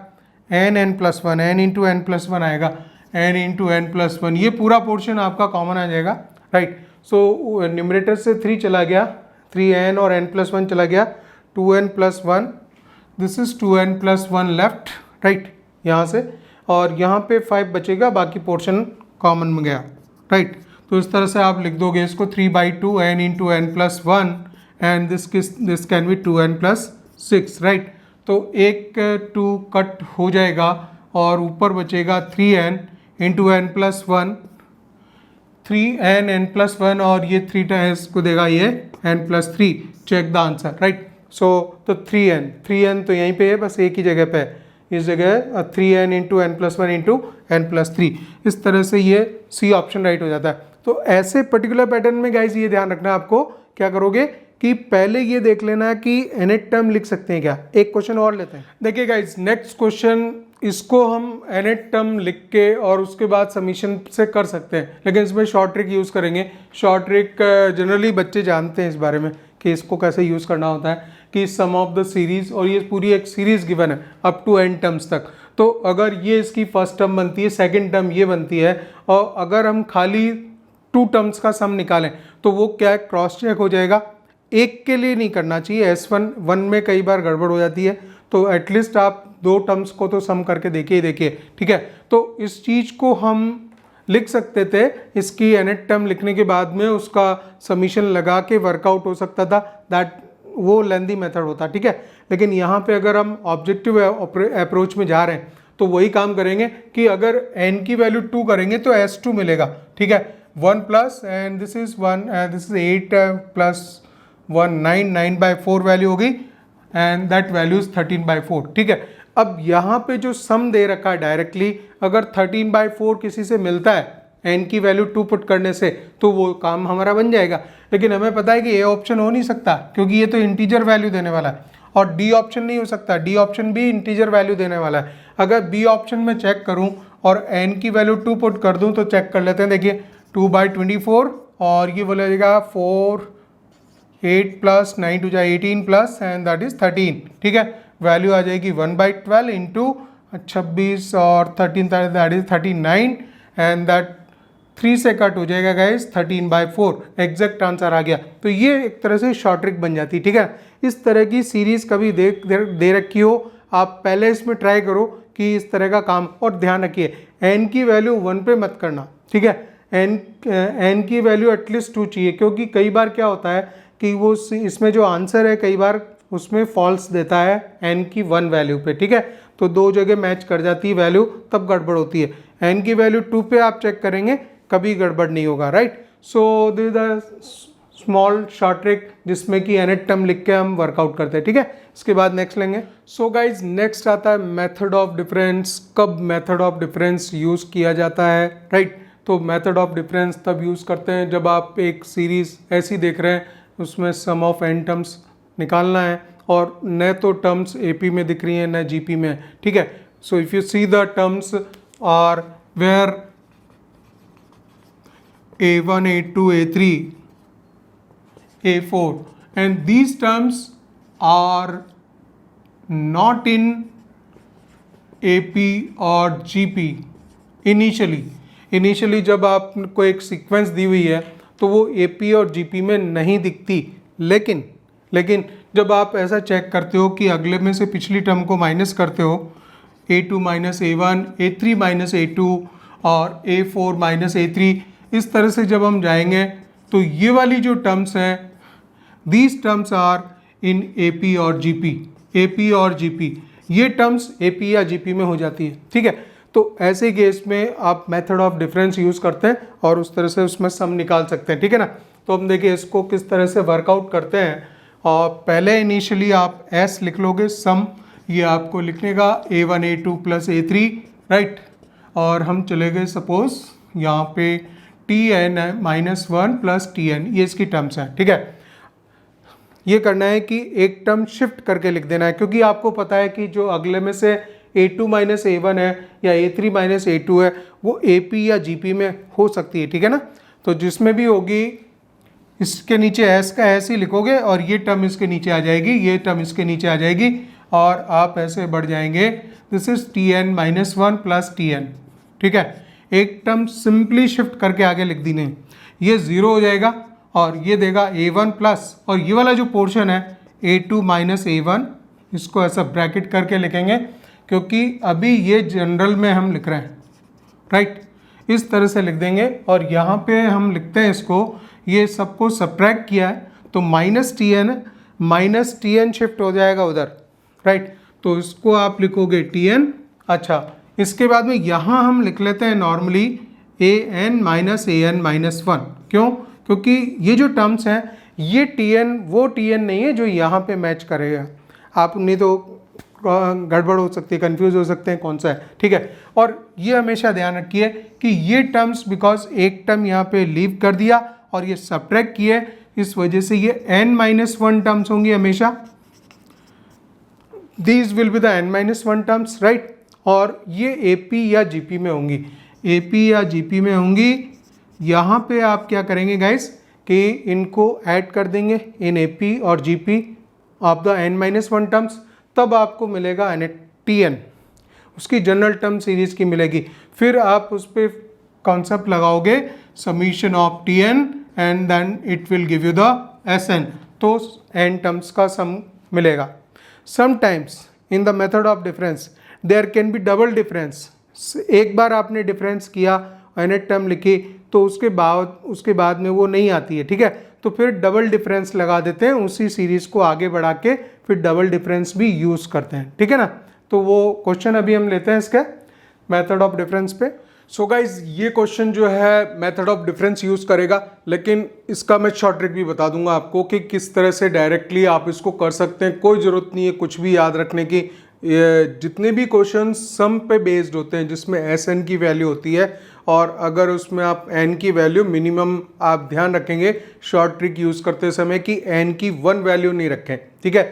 n + 1, n × n + 1 आएगा, n × n + 1, ये पूरा पोर्शन आपका कॉमन आ जाएगा, राइट। सो न्यूमरेटर से 3 चला गया, 3n और n + 1 चला गया, 2n + 1, this is 2n + 1 left, right, यहाँ से, और यहाँ पे 5 बचेगा, बाकी पोर्शन कॉमन में गया, राइट। तो इस तरह से आप लिख दोगे इसको 3/2 n × n + 1 and this can B 2n + 6, right. तो एक 2 कट हो जाएगा और ऊपर बचेगा 3n × n + 1, 3n n + 1, और ये 3 टाइम्स को देगा ये n + 3, check the answer, right. So तो 3n तो यहीं पे है, बस एक ही जगह पे है, इस जगह 3n × n + 1 × n + 3, इस तरह से ये सी ऑप्शन राइट हो जाता है। तो ऐसे पर्टिकुलर पैटर्न में गाइज ये ध्यान रखना है आपको, क्या करोगे कि पहले ये देख लेना कि nth टर्म लिख सकते हैं क्या। एक क्वेश्चन और लेते हैं, देखिए गाइज नेक्स्ट क्वेश्चन, इसको हम nth टर्म लिख के और उसके बाद समीशन से कर सकते हैं, लेकिन इसमें शॉर्ट ट्रिक यूज़ करेंगे। शॉर्ट ट्रिक जनरली बच्चे जानते हैं इस बारे में कि इसको कैसे यूज़ करना होता है, कि सम ऑफ द सीरीज़, और ये पूरी एक सीरीज़ गिवन है अप टू n टर्म्स तक, तो अगर ये इसकी फर्स्ट टर्म बनती है, सेकंड टर्म ये बनती है, और अगर हम खाली 2 टर्म्स का सम निकालें तो वो क्या क्रॉस चेक हो जाएगा, एक के लिए नहीं करना चाहिए, S1 में कई बार गड़बड़ हो जाती है, तो एटलीस्ट आप 2 टर्म्स को तो सम करके देखिए, ठीक है। तो इस चीज़ को हम लिख सकते थे, इसकी nth टर्म लिखने के बाद में उसका समीशन लगा के वर्कआउट हो सकता था, दैट वो लेंदी मेथड होता, ठीक है। लेकिन यहाँ पे अगर हम ऑब्जेक्टिव अप्रोच में जा रहे हैं तो वही काम करेंगे कि अगर n की वैल्यू 2 करेंगे तो S2 मिलेगा, ठीक है, 1 plus and this is 1, this is 8 + 1 9, 9/4 value होगी एंड दैट वैल्यू इज 13/4, ठीक है। अब यहाँ पे जो सम दे रखा है डायरेक्टली, अगर 13/4 किसी से मिलता है एन की वैल्यू 2 पुट करने से, तो वो काम हमारा बन जाएगा। लेकिन हमें पता है कि ए ऑप्शन हो नहीं सकता क्योंकि ये तो इंटीजर वैल्यू देने वाला है, और डी ऑप्शन नहीं हो सकता, डी ऑप्शन भी इंटीजर वैल्यू देने वाला है। अगर बी ऑप्शन में चेक करूं और एन की वैल्यू 2 पुट कर दूं तो चेक कर लेते हैं। देखिए 2/24 और ये बोलेगा 4 8 प्लस 9 टू जा 18 प्लस एंड दैट इज 13। ठीक है, वैल्यू आ जाएगी 1/12 इंटू 26 और 13 दैट इज 39 एंड दैट 3 से कट हो जाएगा गाइस 13/4, एग्जैक्ट आंसर आ गया। तो ये एक तरह से शॉर्ट ट्रिक बन जाती है। ठीक है, इस तरह की सीरीज कभी दे रखी हो, आप पहले इसमें ट्राई करो कि इस तरह का काम, और ध्यान रखिए एन की वैल्यू 1 पे मत करना। ठीक है, एन की वैल्यू एटलीस्ट 2 चाहिए, क्योंकि कई बार क्या होता है कि वो इसमें जो आंसर है कई बार उसमें फॉल्स देता है एन की 1 वैल्यू पे। ठीक है, तो 2 जगह मैच कर जाती है वैल्यू, तब गड़बड़ होती है। एन की वैल्यू 2 पे आप चेक करेंगे, कभी गड़बड़ नहीं होगा। Right, so this is the small short trick जिसमें कि nth टर्म लिख के हम वर्कआउट करते हैं। ठीक है, इसके बाद नेक्स्ट लेंगे। सो गाइज नेक्स्ट आता है मेथड ऑफ डिफरेंस। कब मेथड ऑफ डिफरेंस यूज़ किया जाता है? राइट, तो मेथड ऑफ डिफरेंस तब यूज़ करते हैं जब आप एक सीरीज ऐसी देख रहे हैं उसमें सम ऑफ n टर्म्स निकालना है और न तो टर्म्स AP में दिख रही हैं न GP में। ठीक है, so if you see the terms are where A1 A2 A3 A4 and these terms are not in AP और GP इनिशियली जब आपको एक सीक्वेंस दी हुई है तो वो AP और GP में नहीं दिखती, लेकिन जब आप ऐसा चेक करते हो कि अगले में से पिछली टर्म को माइनस करते हो, A2 minus A1 A3 minus A2 और A4 माइनस A3, इस तरह से जब हम जाएंगे तो ये वाली जो टर्म्स हैं these terms are in AP और GP, ये टर्म्स AP या GP में हो जाती है। ठीक है, तो ऐसे केस में आप मेथड ऑफ डिफरेंस यूज़ करते हैं और उस तरह से उसमें सम निकाल सकते हैं। ठीक है ना, तो हम देखिए इसको किस तरह से वर्कआउट करते हैं। और पहले इनिशियली आप S लिख लोगे, सम ये आपको लिखने का A1 A2 plus A3। Right, और हम चले गए सपोज यहाँ पे Tn है -1 प्लस Tn, ये इसकी टर्म्स हैं। ठीक है, ये करना है कि एक टर्म शिफ्ट करके लिख देना है, क्योंकि आपको पता है कि जो अगले में से A2 माइनस A1 है या A3 माइनस A2 है वो AP या GP में हो सकती है। ठीक है ना, तो जिसमें भी होगी इसके नीचे S का S ही लिखोगे और ये टर्म इसके नीचे आ जाएगी, ये टर्म इसके नीचे आ जाएगी और आप ऐसे बढ़ जाएंगे। This is Tn-1 plus Tn। ठीक है, एक टर्म सिंपली शिफ्ट करके आगे लिख दी नहीं, ये 0 हो जाएगा और ये देगा A1 प्लस, और ये वाला जो पोर्शन है A2 माइनस A1, इसको ऐसा ब्रैकेट करके लिखेंगे क्योंकि अभी ये जनरल में हम लिख रहे हैं। राइट, इस तरह से लिख देंगे और यहाँ पे हम लिखते हैं इसको, ये सबको सब्ट्रैक्ट किया है तो माइनस Tn शिफ्ट हो जाएगा उधर। राइट, तो इसको आप लिखोगे Tn। अच्छा, इसके बाद में यहाँ हम लिख लेते हैं normally An minus An minus 1। क्यों? क्योंकि ये जो टर्म्स हैं ये Tn वो Tn नहीं है जो यहाँ पे मैच करेगा। आप नहीं तो गड़बड़ हो सकती है, कंफ्यूज हो सकते हैं कौन सा है। ठीक है, और ये हमेशा ध्यान रखिए कि ये टर्म्स बिकॉज एक टर्म यहाँ पे लीव कर दिया और ये सब्ट्रैक्ट किए, इस वजह से ये n-1 टर्म्स होंगी हमेशा। These will be the n-1 terms. Right, और ये AP या GP में होंगी, AP या GP में होंगी। यहाँ पे आप क्या करेंगे गाइस कि इनको ऐड कर देंगे इन AP और GP of the n-1 terms, तब आपको मिलेगा Tn, उसकी जनरल टर्म सीरीज की मिलेगी। फिर आप उस पर कॉन्सेप्ट लगाओगे summation of Tn and then it will give you the Sn, तो n टर्म्स का सम मिलेगा। Sometimes in the method of difference there can be double difference. एक बार आपने डिफरेंस किया nth टर्म लिखी तो उसके बाद में वो नहीं आती है। ठीक है, तो फिर डबल डिफरेंस लगा देते हैं, उसी सीरीज को आगे बढ़ा के फिर डबल डिफरेंस भी यूज़ करते हैं। ठीक है ना, तो वो क्वेश्चन अभी हम लेते हैं इसका मेथड ऑफ डिफरेंस पे। सो गाइज ये क्वेश्चन जो है मेथड ऑफ डिफरेंस यूज़ करेगा, लेकिन इसका मैं शॉर्ट ट्रिक भी बता दूंगा आपको कि किस तरह से डायरेक्टली आप इसको कर सकते हैं। कोई ज़रूरत नहीं है कुछ भी याद रखने की। जितने भी क्वेश्चन सम पे बेस्ड होते हैं जिसमें Sn की वैल्यू होती है और अगर उसमें आप n की वैल्यू मिनिमम, आप ध्यान रखेंगे शॉर्ट ट्रिक यूज़ करते समय कि n की 1 वैल्यू नहीं रखें, ठीक है,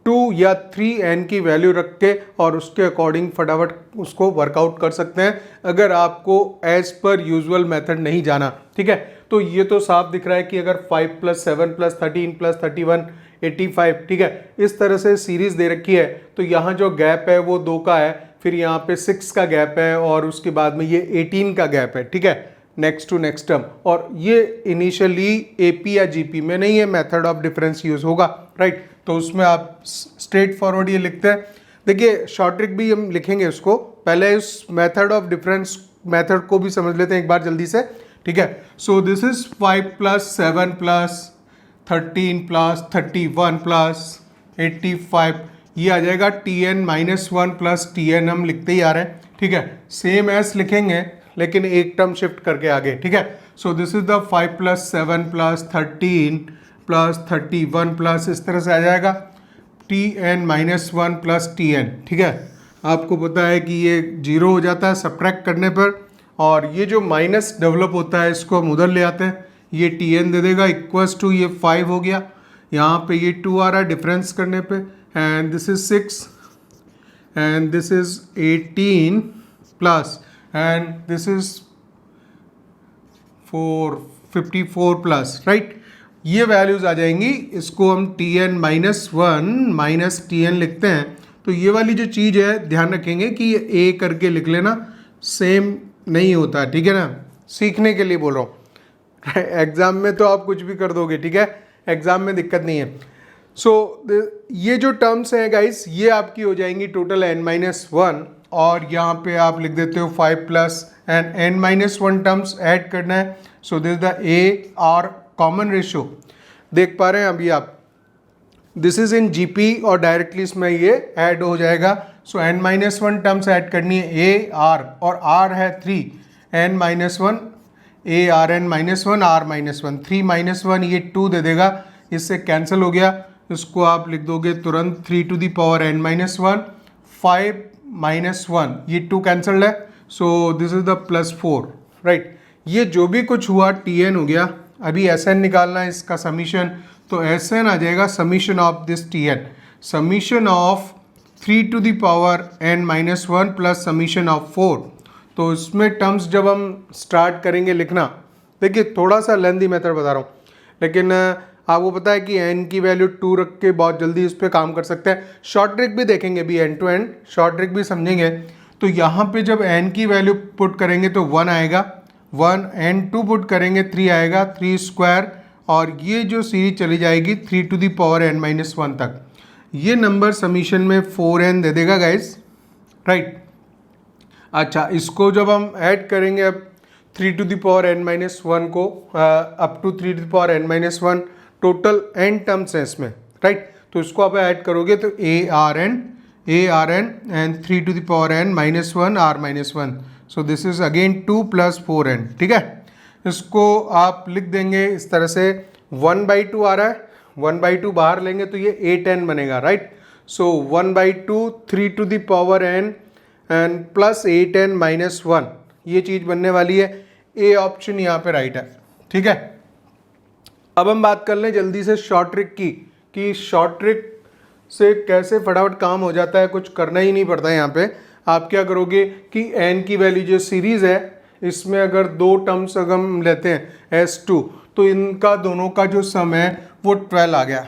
2 या 3 n की वैल्यू रख के और उसके अकॉर्डिंग फटाफट उसको वर्कआउट कर सकते हैं अगर आपको एज पर यूजुअल मेथड नहीं जाना, ठीक है। तो ये तो साफ दिख रहा है कि अगर 5 + 7 + 13 + 31 85, ठीक है, इस तरह से सीरीज दे रखी है तो यहाँ जो गैप है वो 2 का है, फिर यहाँ पे 6 का गैप है और उसके बाद में ये 18 का गैप है, ठीक है, नेक्स्ट टू नेक्स्ट टर्म। और ये इनिशियली एपी या जीपी में नहीं है, मेथड ऑफ डिफरेंस यूज होगा, राइट। तो उसमें आप स्ट्रेट फॉरवर्ड ये लिखते हैं। देखिए शॉर्ट ट्रिक भी हम लिखेंगे उसको, पहले इस मेथड ऑफ डिफरेंस मेथड को भी समझ लेते हैं एक बार जल्दी से, ठीक है। सो दिस इज 5 + 7 + 13 + 31 + 85, ये आ जाएगा tn - 1 + tn, हम लिखते ही आ रहे हैं, ठीक है। सेम एस लिखेंगे लेकिन एक टर्म शिफ्ट करके आगे, ठीक है। So this is the 5 + 7 + 13 + 31 plus इस तरह से आ जाएगा tn - 1 + tn, ठीक है। आपको पता है कि ये 0 हो जाता है सब्ट्रैक्ट करने पर, और ये जो माइनस डेवलप होता है इसको हम उधर ले आते हैं, ये tn दे देगा इक्वल्स टू ये 5 हो गया, यहाँ पे ये 2 आ रहा है डिफरेंस करने पे, and this is 6 and this is 18 plus and this is 54 plus, right. ये वैल्यूज आ जाएंगी, इसको हम tn - 1 - tn लिखते हैं। तो ये वाली जो चीज़ है ध्यान रखेंगे कि ये a करके लिख लेना, सेम नहीं होता, ठीक है ना, सीखने के लिए बोल रहा हूँ। एग्जाम में तो आप कुछ भी कर दोगे, ठीक है, एग्जाम में दिक्कत नहीं है। सो ये जो टर्म्स हैं गाइस, ये आपकी हो जाएंगी टोटल n - 1, और यहाँ पे आप लिख देते हो 5 plus and n - 1 terms add करना है। सो दिस द a और कॉमन रेशियो देख पा रहे हैं अभी आप, दिस इज इन जीपी और डायरेक्टली इसमें ये ऐड हो जाएगा। सो n - 1 टर्म्स ऐड करनी है, a r, और r है 3, n - 1 a r n - 1 r - 1, 3 - 1 ये 2 दे देगा, इससे कैंसिल हो गया, इसको आप लिख दोगे तुरंत 3 to the power n - 1, 5 - 1 ये 2 कैंसल्ड है, so this is the +4, right. ये जो भी कुछ हुआ tn हो गया, अभी Sn निकालना है इसका समीशन, तो Sn आ जाएगा summation of this tn, summation of 3 to the power n - 1 plus summation of 4। तो इसमें टर्म्स जब हम स्टार्ट करेंगे लिखना, देखिए थोड़ा सा लेंथी मेथड बता रहा हूँ, लेकिन आपको पता है कि n की वैल्यू 2 रख के बहुत जल्दी इस पर काम कर सकते हैं। शॉर्ट ट्रिक भी देखेंगे, भी end to end short trick भी समझेंगे। तो यहाँ पे जब n की वैल्यू पुट करेंगे तो 1 आएगा, 1 एंड 2 पुट करेंगे 3 आएगा, 3 स्क्वायर, और ये जो सीरीज चली जाएगी 3 to the power n - 1 तक। ये नंबर समीशन में 4n दे देगा गाइस, राइट। अच्छा, इसको जब हम ऐड करेंगे अब 3 to the power n - 1 को up to 3 to the power n - 1, total n terms हैं इसमें, राइट। तो इसको आप ऐड करोगे तो a r n and 3 to the power n - 1 r - 1, so this is again 2 + 4n, ठीक है। इसको आप लिख देंगे इस तरह से, 1/2 आ रहा है, 1/2 बाहर लेंगे तो ये 8n बनेगा, right. So 1/2 3 to the power n and plus 8n - 1, ये चीज़ बनने वाली है। ए ऑप्शन यहाँ पे राइट है, ठीक है। अब हम बात कर लें जल्दी से शॉर्ट ट्रिक की, कि शॉर्ट ट्रिक से कैसे फटाफट काम हो जाता है, कुछ करना ही नहीं पड़ता है। यहाँ पे आप क्या करोगे कि n की वैल्यू जो सीरीज़ है, इसमें अगर 2 टर्म्स अगर हम लेते हैं S2, तो इनका दोनों का जो सम है वो 12 आ गया,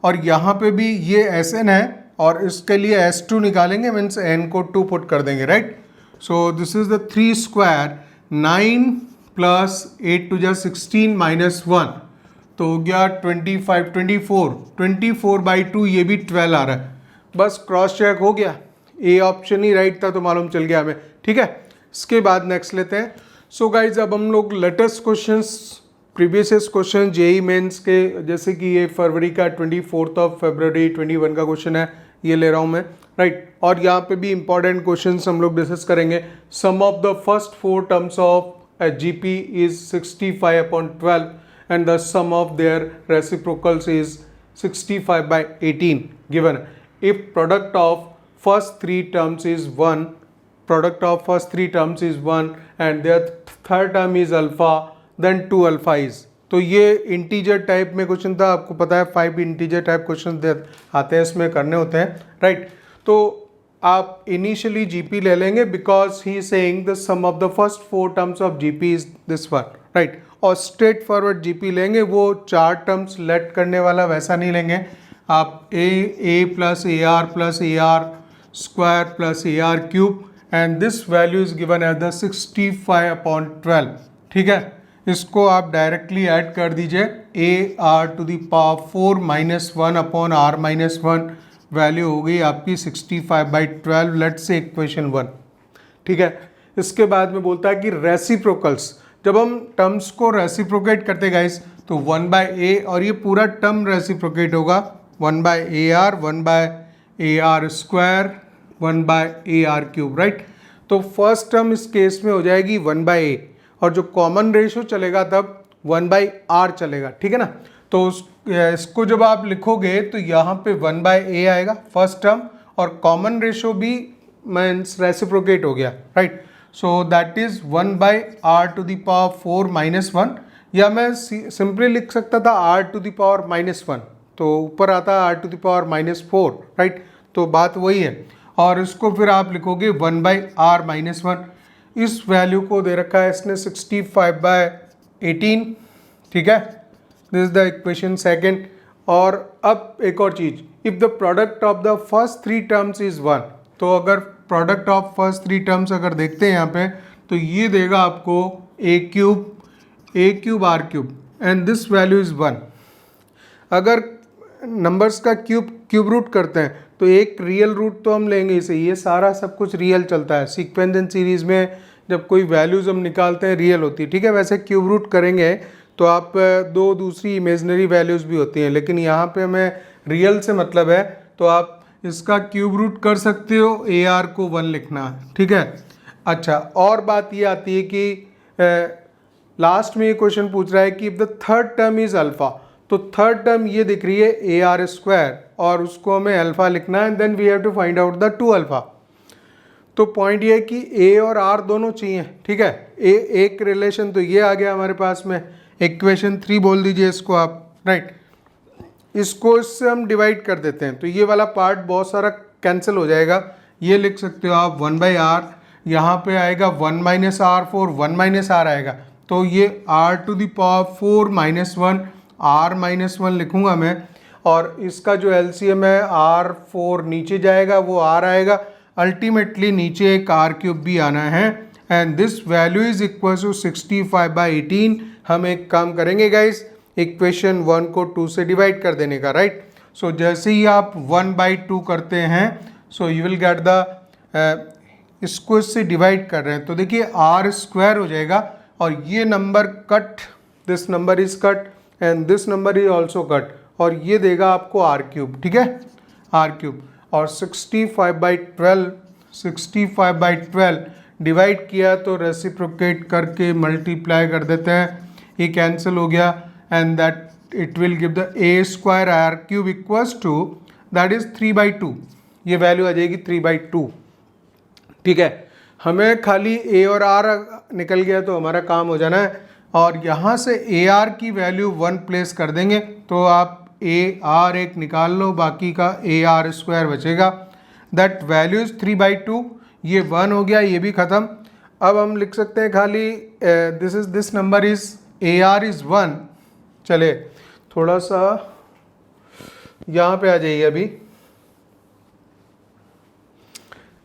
और यहाँ पे भी ये Sn है और इसके लिए S2 निकालेंगे, मीन्स n को 2 पुट कर देंगे, right. So this is the 3 square 9 plus 8 2 16 -1, तो हो गया 25 24/2, ये भी 12 आ रहा है, बस क्रॉस चेक हो गया, ए ऑप्शन ही राइट था तो मालूम चल गया हमें, ठीक है। इसके बाद नेक्स्ट लेते हैं। सो गाइज अब हम लोग latest questions, previous question JEE Mains के, जैसे कि ये फरवरी का 24 फरवरी 21 का क्वेश्चन है, ये ले रहा हूँ मैं, राइट। और यहाँ पे भी इंपॉर्टेंट क्वेश्चंस हम लोग डिस्कस करेंगे। Sum of the first 4 terms of GP is 65/12 and the sum of their reciprocals is 65/18 given. If product of first 3 terms is 1, product of first three terms is 1 and their third term is alpha, then 2 alpha is. तो ये इंटीजर टाइप में क्वेश्चन था, आपको पता है 5 इंटीजर टाइप क्वेश्चन आते हैं, इसमें करने होते हैं, राइट. तो आप इनिशियली जीपी ले लेंगे because he saying the sum of the first 4 terms of GP is this one, right. और स्ट्रेट फॉरवर्ड जीपी लेंगे, वो 4 टर्म्स लेट करने वाला वैसा नहीं लेंगे. आप a plus a r square plus a r cube and this value is given as the 65/12. ठीक है, इसको आप डायरेक्टली ऐड कर दीजिए. A r to the power 4 - 1 upon r - 1 value हो गई आपकी 65/12. Let's say equation 1. ठीक है, इसके बाद में बोलता है कि रेसिप्रोकल्स. जब हम टर्म्स को रेसिप्रोकेट करते गाइस तो 1/a और ये पूरा टर्म रेसिप्रोकेट होगा 1/ar 1/ar square 1/ar cube, right. तो फर्स्ट टर्म इस केस में हो जाएगी 1/a और जो कॉमन रेशो चलेगा तब 1/r चलेगा. ठीक है ना. तो इसको जब आप लिखोगे तो यहाँ पे 1/a आएगा फर्स्ट टर्म और कॉमन रेशो भी मीन्स रेसिप्रोकेट हो गया, right. So that is 1/r to the power 4 - 1 या मैं सिंपली लिख सकता था r टू द पावर -1, तो ऊपर आता है r to the power -4, right. तो बात वही है. और इसको फिर आप लिखोगे 1/r - 1. इस वैल्यू को दे रखा है इसने 65/18. ठीक है, this is the equation second. और अब एक और चीज, if the product of the first 3 terms is 1, तो अगर प्रोडक्ट ऑफ फर्स्ट 3 टर्म्स अगर देखते हैं यहाँ पे तो ये देगा आपको a cube r cube and this value is 1. अगर नंबर्स का क्यूब रूट करते हैं तो एक रियल रूट तो हम लेंगे इसे, ये सारा सब कुछ रियल चलता है. सीक्वेंस एंड सीरीज में जब कोई वैल्यूज हम निकालते हैं रियल होती है. ठीक है, वैसे क्यूब रूट करेंगे तो आप 2 दूसरी इमेजनरी वैल्यूज भी होती हैं, लेकिन यहाँ पे हमें रियल से मतलब है तो आप इसका क्यूब रूट कर सकते हो. ए आर को 1 लिखना है. ठीक है. अच्छा, और बात ये आती है कि लास्ट में ये क्वेश्चन पूछ रहा है कि if the third term is alpha, तो थर्ड टर्म ये दिख रही है ए आर स्क्वायर और उसको हमें अल्फा लिखना है. Then we have to find out the 2 alpha. तो पॉइंट ये है कि ए और आर दोनों चाहिए. ठीक है, एक रिलेशन तो ये आ गया हमारे पास में. इक्वेशन 3 बोल दीजिए इसको आप, राइट. इसको इससे हम डिवाइड कर देते हैं तो ये वाला पार्ट बहुत सारा कैंसिल हो जाएगा. ये लिख सकते हो आप 1/r, यहाँ पे आएगा 1 - r4 1 - r आएगा. तो ये r to the power 4 - 1 r - 1 लिखूंगा मैं. और इसका जो एलसीएम है r4 नीचे जाएगा वो r आएगा. अल्टीमेटली नीचे एक r क्यूब भी आना है and this value is equal to 65/18. हम एक काम करेंगे गाइस, इक्वेशन 1 को 2 से डिवाइड कर देने का, राइट. सो जैसे ही आप 1/2 करते हैं सो यू विल गेट द, इसको इससे डिवाइड कर रहे हैं तो देखिए r स्क्वायर हो जाएगा और ये number cut, this number is cut and this number is also cut और ये देगा आपको r क्यूब. ठीक है, r क्यूब. और 65/12 डिवाइड किया तो रेसिप्रोकेट करके मल्टीप्लाई कर देते हैं, ये कैंसिल हो गया and that it will give the a square r cube equals to that is 3/2. ये वैल्यू आ जाएगी 3/2. ठीक है, हमें खाली a और r निकल गया तो हमारा काम हो जाना है. और यहाँ से ए आर की वैल्यू 1 प्लेस कर देंगे तो आप ए आर एक निकाल लो, बाकी का ए आर स्क्वायर बचेगा. That value is 3/2. ये 1 हो गया, ये भी ख़त्म. अब हम लिख सकते हैं खाली this number is A R is 1. चले थोड़ा सा यहाँ पे आ जाइए अभी,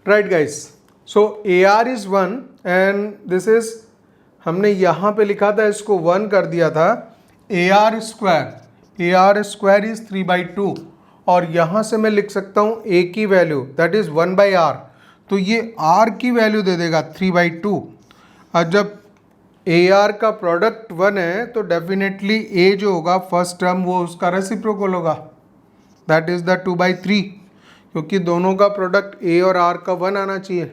right guys. So A R is 1 and this is, हमने यहाँ पे लिखा था इसको 1 कर दिया था. ए आर स्क्वायर इज 3/2 और यहाँ से मैं लिख सकता हूँ a की वैल्यू दैट इज 1/r. तो ये r की वैल्यू दे देगा 3/2. और जब ए आर का प्रोडक्ट 1 है तो डेफिनेटली a जो होगा फर्स्ट टर्म वो उसका रेसिप्रोकल होगा, दैट इज द 2/3, क्योंकि दोनों का प्रोडक्ट a और r का 1 आना चाहिए.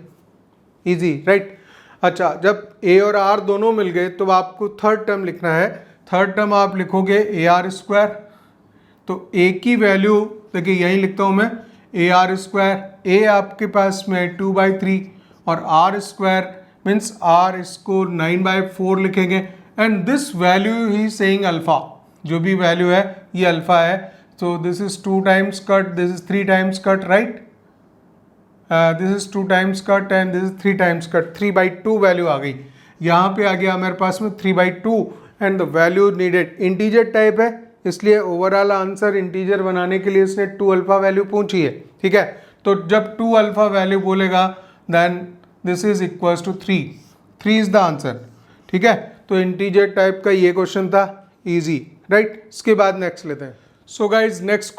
Easy, right. अच्छा, जब a और r दोनों मिल गए तो आपको थर्ड टर्म लिखना है. थर्ड टर्म आप लिखोगे ए आर स्क्वायर. तो a की वैल्यू देखिए यहीं लिखता हूँ मैं, ए आर स्क्वायर. a आपके पास में 2/3 और आर स्क्वायर मीन्स आर इसको 9/4 लिखेंगे and this value he saying alpha, जो भी वैल्यू है ये अल्फा है. So this is 2 times cut, this is 3 times cut, right. This is 2 times cut and this is 3 times cut. 3/2 value आ गई. यहाँ पे आ गया हमारे पास में 3/2 and the value needed integer type है, इसलिए ओवरऑल आंसर इंटीजर बनाने के लिए इसने 2 अल्फा वैल्यू पूछी है. ठीक है, तो जब 2 अल्फा वैल्यू बोलेगा then this is equals to 3. 3 is the answer. ठीक है, तो इंटीजर टाइप का ये क्वेश्चन था, इजी, राइट. इसके बाद नेक्स्ट लेते हैं. सो गाइज नेक्स्ट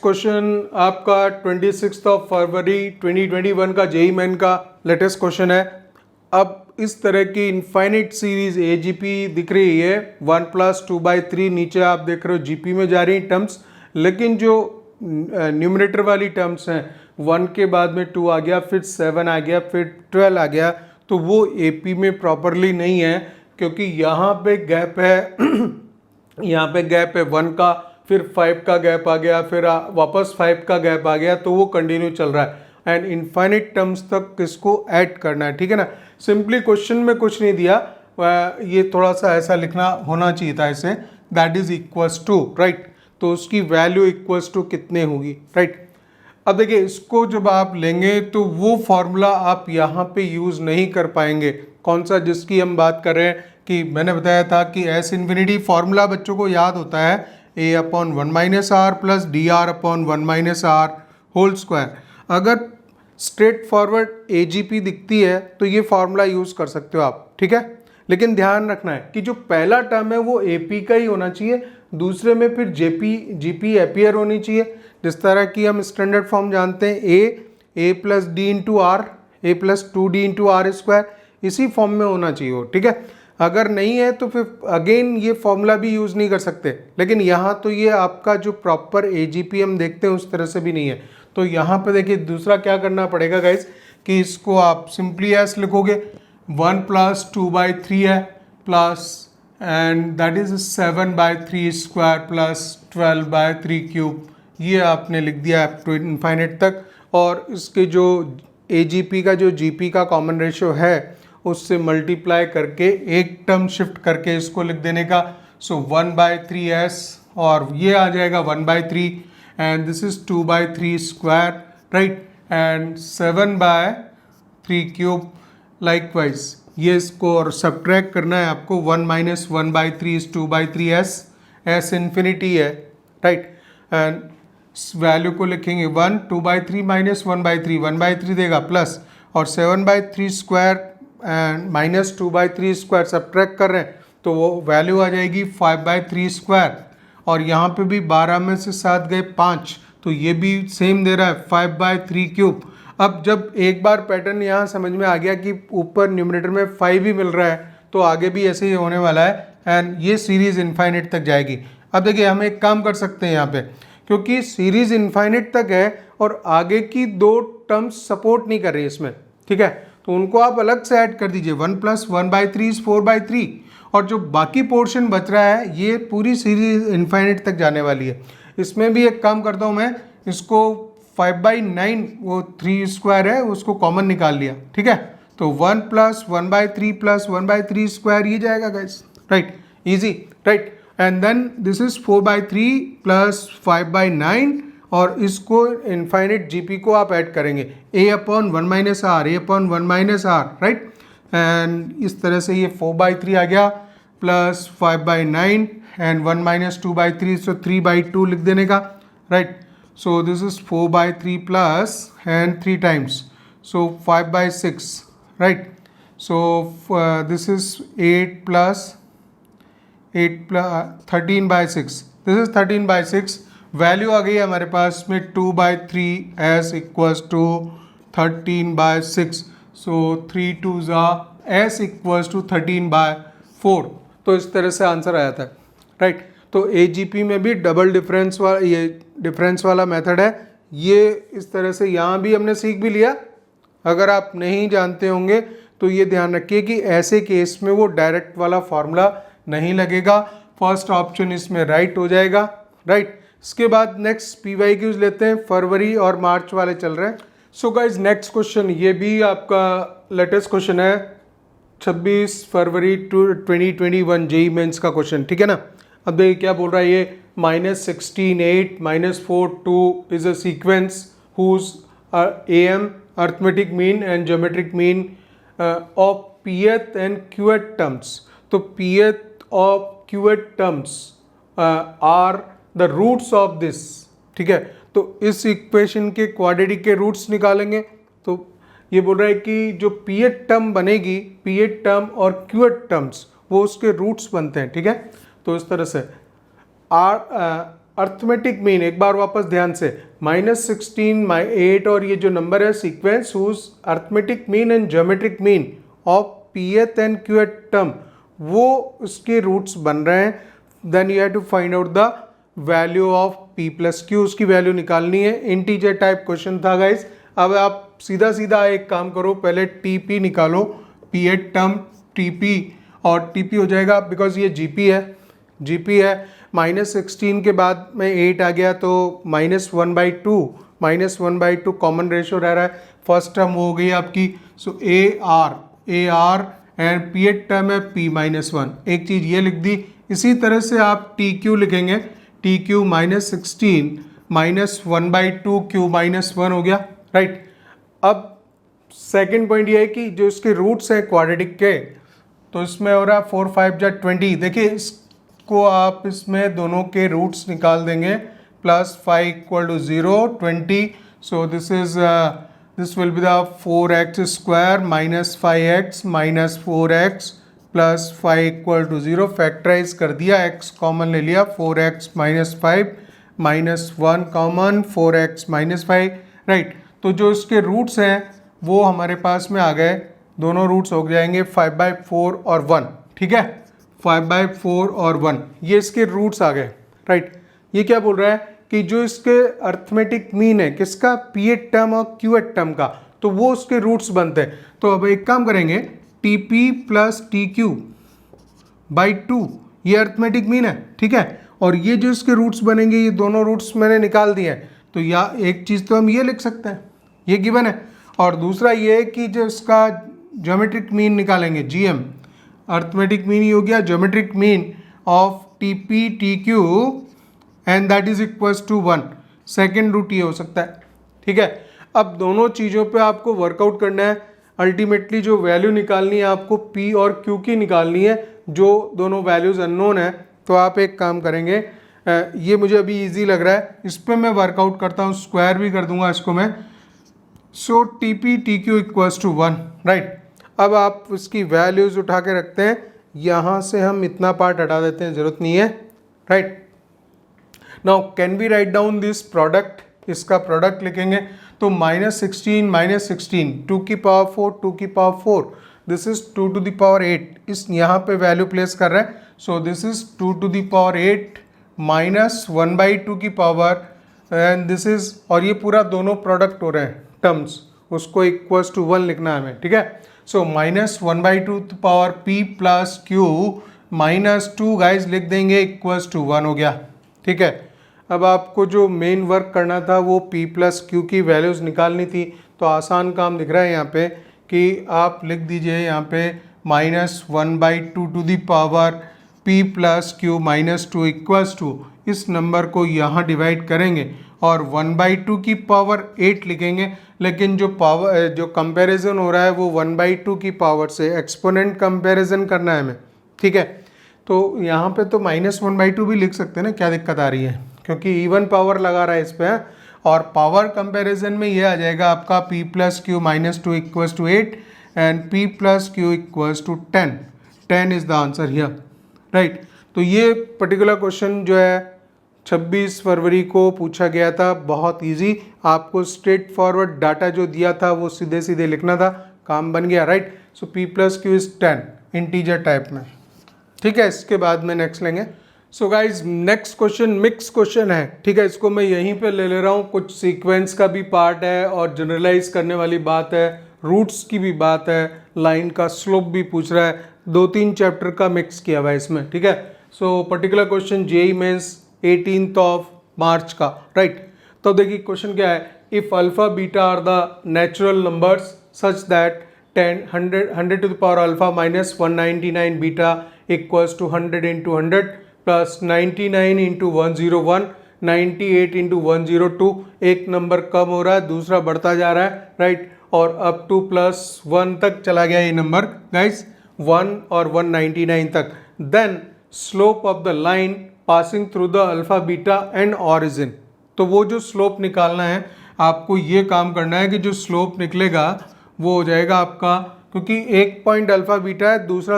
क्वेश्चन आपका 26 फरवरी 2021 का जेईई मेन का लेटेस्ट क्वेश्चन है. अब इस तरह की इनफाइनाइट सीरीज AGP दिख रही है 1 + 2/3. नीचे आप देख रहे हो GP में जा रही टर्म्स, लेकिन जो न्यूमरेटर वाली टर्म्स हैं 1 के बाद में 2 आ गया, फिर 7 आ गया, फिर 12 आ गया, तो वो AP में प्रॉपरली नहीं है क्योंकि यहाँ पे गैप है यहाँ पे गैप है 1 का, फिर 5 का गैप आ गया, फिर वापस 5 का गैप आ गया, तो वो कंटिन्यू चल रहा है एंड इनफाइनाइट टर्म्स तक इसको ऐड करना है. ठीक है ना. सिंपली क्वेश्चन में कुछ नहीं दिया, ये थोड़ा सा ऐसा लिखना होना चाहिए था ऐसे, that is equals to, right. तो उसकी वैल्यू इक्वल्स टू कितने होगी, राइट. अब देखिए इसको जब आप लेंगे तो वो फॉर्मूला आप यहाँ पे यूज़ नहीं कर पाएंगे. कौन सा, जिसकी हम बात कर रहे हैं कि मैंने बताया था कि एस इन्फिनिटी फॉर्मूला बच्चों को याद होता है A/1 - r plus dr/1 - r whole square. अगर स्ट्रेट फॉरवर्ड AGP दिखती है तो ये फॉर्मूला यूज़ कर सकते हो आप. ठीक है, लेकिन ध्यान रखना है कि जो पहला टर्म है वो AP का ही होना चाहिए, दूसरे में फिर GP अपीयर होनी चाहिए. जिस तरह की हम स्टैंडर्ड फॉर्म जानते हैं A + D × R, A + 2D × R², इसी फॉर्म में होना चाहिए वो. ठीक है, अगर नहीं है तो फिर अगेन ये फॉर्मूला भी यूज़ नहीं कर सकते. लेकिन यहाँ तो ये आपका जो प्रॉपर AGP हम देखते हैं उस तरह से भी नहीं है. तो यहाँ पे देखिए दूसरा क्या करना पड़ेगा गाइज कि इसको आप सिंपली ऐसे लिखोगे 1 + 2/3 है plus and that is 7/3² plus 12/3³. ये आपने लिख दिया अप टू इनफाइनाइट तक. और इसके जो AGP का जो GP का कॉमन रेशियो है उससे मल्टीप्लाई करके एक टर्म शिफ्ट करके इसको लिख देने का. सो 1/3s और ये आ जाएगा 1/3 and this is 2/3 square, right, and 7/3³ likewise. ये इसको और सब्ट्रैक्ट करना है आपको. 1 - 1/3 is 2/3s, s इन्फिनिटी है, राइट. एंड वैल्यू को लिखेंगे 1, 2/3 - 1/3, 1/3 देगा प्लस और 7/3 square and minus 2/3 square subtract कर रहे हैं तो वो वैल्यू आ जाएगी 5/3 स्क्वायर. और यहाँ पे भी 12 में से 7 गए 5, तो ये भी सेम दे रहा है 5/3³. अब जब एक बार पैटर्न यहाँ समझ में आ गया कि ऊपर न्यूमरेटर में 5 ही मिल रहा है तो आगे भी ऐसे ही होने वाला है एंड ये सीरीज इनफाइनाइट तक जाएगी. अब देखिए हम एक काम कर सकते हैं यहाँ पे, क्योंकि सीरीज इनफाइनाइट तक है और आगे की 2 टर्म्स सपोर्ट नहीं कर रही इसमें. ठीक है, तो उनको आप अलग से ऐड कर दीजिए. 1 + 1/3 is 4/3 और जो बाकी पोर्शन बच रहा है ये पूरी सीरीज इनफाइनाइट तक जाने वाली है. इसमें भी एक काम करता हूँ मैं, इसको 5/9 वो 3 स्क्वायर है उसको कॉमन निकाल लिया. ठीक है, तो 1 + 1/3 + 1/3 स्क्वायर ये जाएगा guys, right, easy, right. And then this is 4/3 + 5/9 और इसको इनफाइनाइट GP को आप ऐड करेंगे A/1 - r, A/1 - r, right. And इस तरह से ये 4/3 आ गया प्लस 5/9 एंड 1 - 2/3 सो 3/2 लिख देने का, right. So this is 4/3 plus and 3 times so 5/6, right. So this is 8 + 13/6, this is 13/6. Value आ गई हमारे पास में 2/3 s = 13/6. सो 3 2s s = 13/4. तो इस तरह से आंसर आया था, राइट. तो AGP में भी डबल डिफरेंस वाला ये डिफरेंस वाला मेथड है. ये इस तरह से यहाँ भी हमने सीख भी लिया. अगर आप नहीं जानते होंगे तो ये ध्यान रखिए कि ऐसे केस में वो डायरेक्ट वाला फॉर्मूला नहीं लगेगा. फर्स्ट ऑप्शन इसमें राइट हो जाएगा, राइट. इसके बाद नेक्स्ट PYQs लेते हैं. फरवरी और मार्च वाले चल रहे हैं. सो गाइज नेक्स्ट क्वेश्चन, ये भी आपका लेटेस्ट क्वेश्चन है, 26 फरवरी 2021 जेई मेंस का क्वेश्चन, ठीक है ना। अब देखिए क्या बोल रहा है ये, -16 8 -4 2 is a sequence whose AM arithmetic mean and geometric mean of pth and qth terms. तो pth of qth terms are the roots of this, ठीक है। तो इस इक्वेशन के क्वाड्रेटिक के रूट्स निकालेंगे। तो ये बोल रहा है कि जो pth टर्म बनेगी, pth टर्म और qth टर्म्स वो उसके रूट्स बनते हैं, ठीक है। तो इस तरह से अर्थमेटिक मीन, एक बार वापस ध्यान से, -16 8 और ये जो नंबर है sequence whose arithmetic mean and geometric mean of pth and qth term, वो उसके रूट्स बन रहे हैं। Then you have to find out the value of p plus q, उसकी वैल्यू निकालनी है। इंटीजर टाइप क्वेश्चन था गाइस। अब आप सीधा सीधा एक काम करो, पहले tp निकालो, pth टर्म tp, और tp हो जाएगा बिकॉज ये gp है, -16 के बाद में 8 आ गया तो -1/2 कॉमन रेशियो रह रहा है। फर्स्ट टर्म हो गई आपकी, सो AR एंड pth टर्म है p-1, एक चीज़ ये लिख दी। इसी तरह से आप TQ लिखेंगे, TQ -16 -1/2 Q-1 हो गया, राइट। अब सेकेंड पॉइंट ये है कि जो इसके रूट्स हैं क्वाड्रेटिक के, तो इसमें हो रहा है 4 5 जा 20। देखिए इसको आप इसमें दोनों के रूट्स निकाल देंगे, +5 = 0 20, so this will be the 4x² -5x -4x +5 = 0। Factorize कर दिया, x कॉमन ले लिया, 4x -5 -1 कॉमन, 4x -5, राइट। तो जो इसके रूट्स हैं वो हमारे पास में आ गए, दोनों रूट्स हो जाएंगे 5/4 और 1, ठीक है। 5/4 और 1 ये इसके रूट्स आ गए, राइट। ये क्या बोल रहा है कि जो इसके अर्थमेटिक मीन है किसका, pth टर्म और qth टर्म का, तो वो उसके रूट्स बनते हैं। तो अब एक काम करेंगे, tp + tq/2 ये अर्थमेटिक मीन है, ठीक है। और ये जो इसके रूट्स बनेंगे, ये दोनों रूट्स मैंने निकाल दिए हैं। तो या एक चीज़ तो हम ये लिख सकते हैं, ये गिवन है। और दूसरा ये है कि जो इसका ज्योमेट्रिक मीन निकालेंगे, GM, अर्थमेटिक मीन ही हो गया, geometric mean of TP TQ and that is equals to 1, second root ये हो सकता है, ठीक है। अब दोनों चीज़ों पे आपको वर्कआउट करना है। अल्टीमेटली जो वैल्यू निकालनी है आपको P और Q की निकालनी है, जो दोनों वैल्यूज़ अननोन है। तो आप एक काम करेंगे, ये मुझे अभी इजी लग रहा है, इस पर मैं वर्कआउट करता हूँ, स्क्वायर भी कर दूंगा इसको मैं। सो TP TQ = 1, राइट। अब आप इसकी वैल्यूज़ उठा के रखते हैं, यहाँ से हम इतना पार्ट हटा देते हैं, ज़रूरत नहीं है, right. Now can we write down this product, इसका प्रोडक्ट लिखेंगे। तो -16 -16 2 की पावर 4 2 की power 4, this is 2 to the power 8, इस यहाँ पे वैल्यू प्लेस कर रहे हैं। So this is 2 to the power 8 -1/2 की पावर, एंड दिस इज, और ये पूरा दोनों प्रोडक्ट हो रहे हैं टर्म्स, उसको =1 लिखना है हमें, ठीक है। सो -1/2 पावर P + Q -2 गाइज लिख देंगे, =1 हो गया, ठीक है। अब आपको जो मेन वर्क करना था वो P + Q की वैल्यूज़ निकालनी थी। तो आसान काम दिख रहा है यहाँ पे कि आप लिख दीजिए यहाँ पे -1/2 to the power P + Q -2 = इस नंबर को यहाँ डिवाइड करेंगे और 1/2 की पावर 8 लिखेंगे। लेकिन जो कंपैरिजन हो रहा है वो 1/2 की पावर से, एक्सपोनेंट कंपैरिजन करना है हमें, ठीक है। तो यहाँ पे तो -1/2 भी लिख सकते हैं ना, क्या दिक्कत आ रही है, क्योंकि इवन पावर लगा रहा है इस पर। और पावर कंपैरिजन में ये आ जाएगा आपका P + Q -2 = 8 and P + Q = 10, 10 is the answer here, right. तो ये पर्टिकुलर क्वेश्चन जो है 26 फरवरी को पूछा गया था, बहुत इजी। आपको स्ट्रेट फॉरवर्ड डाटा जो दिया था वो सीधे सीधे लिखना था, काम बन गया, राइट। सो P + Q = 10 इंटीजर टाइप में, ठीक है। इसके बाद में नेक्स्ट लेंगे। So guys next question mix question है, ठीक है। इसको मैं यहीं पे ले रहा हूँ, कुछ सीक्वेंस का भी पार्ट है और जनरलाइज करने वाली बात है, रूट्स की भी बात है, लाइन का स्लोप भी पूछ रहा है, 2-3 चैप्टर का मिक्स किया हुआ है इसमें, ठीक है। So particular question JEE Mains 18 March का, राइट। तो देखिए क्वेश्चन क्या है if alpha beta are the natural numbers such that 100 to the power alpha minus 199 beta equals to 100 into 100 plus 99 into 101 98 into 102. एक नंबर कम हो रहा है, दूसरा बढ़ता जा रहा है, राइट, और अप टू +1 तक चला गया ये नंबर गाइस, 1 और 199 तक. Then slope of the line passing through the alpha beta and origin. तो वो जो स्लोप निकालना है आपको, ये काम करना है कि जो स्लोप निकलेगा वो हो जाएगा आपका, क्योंकि एक पॉइंट अल्फा बीटा है, दूसरा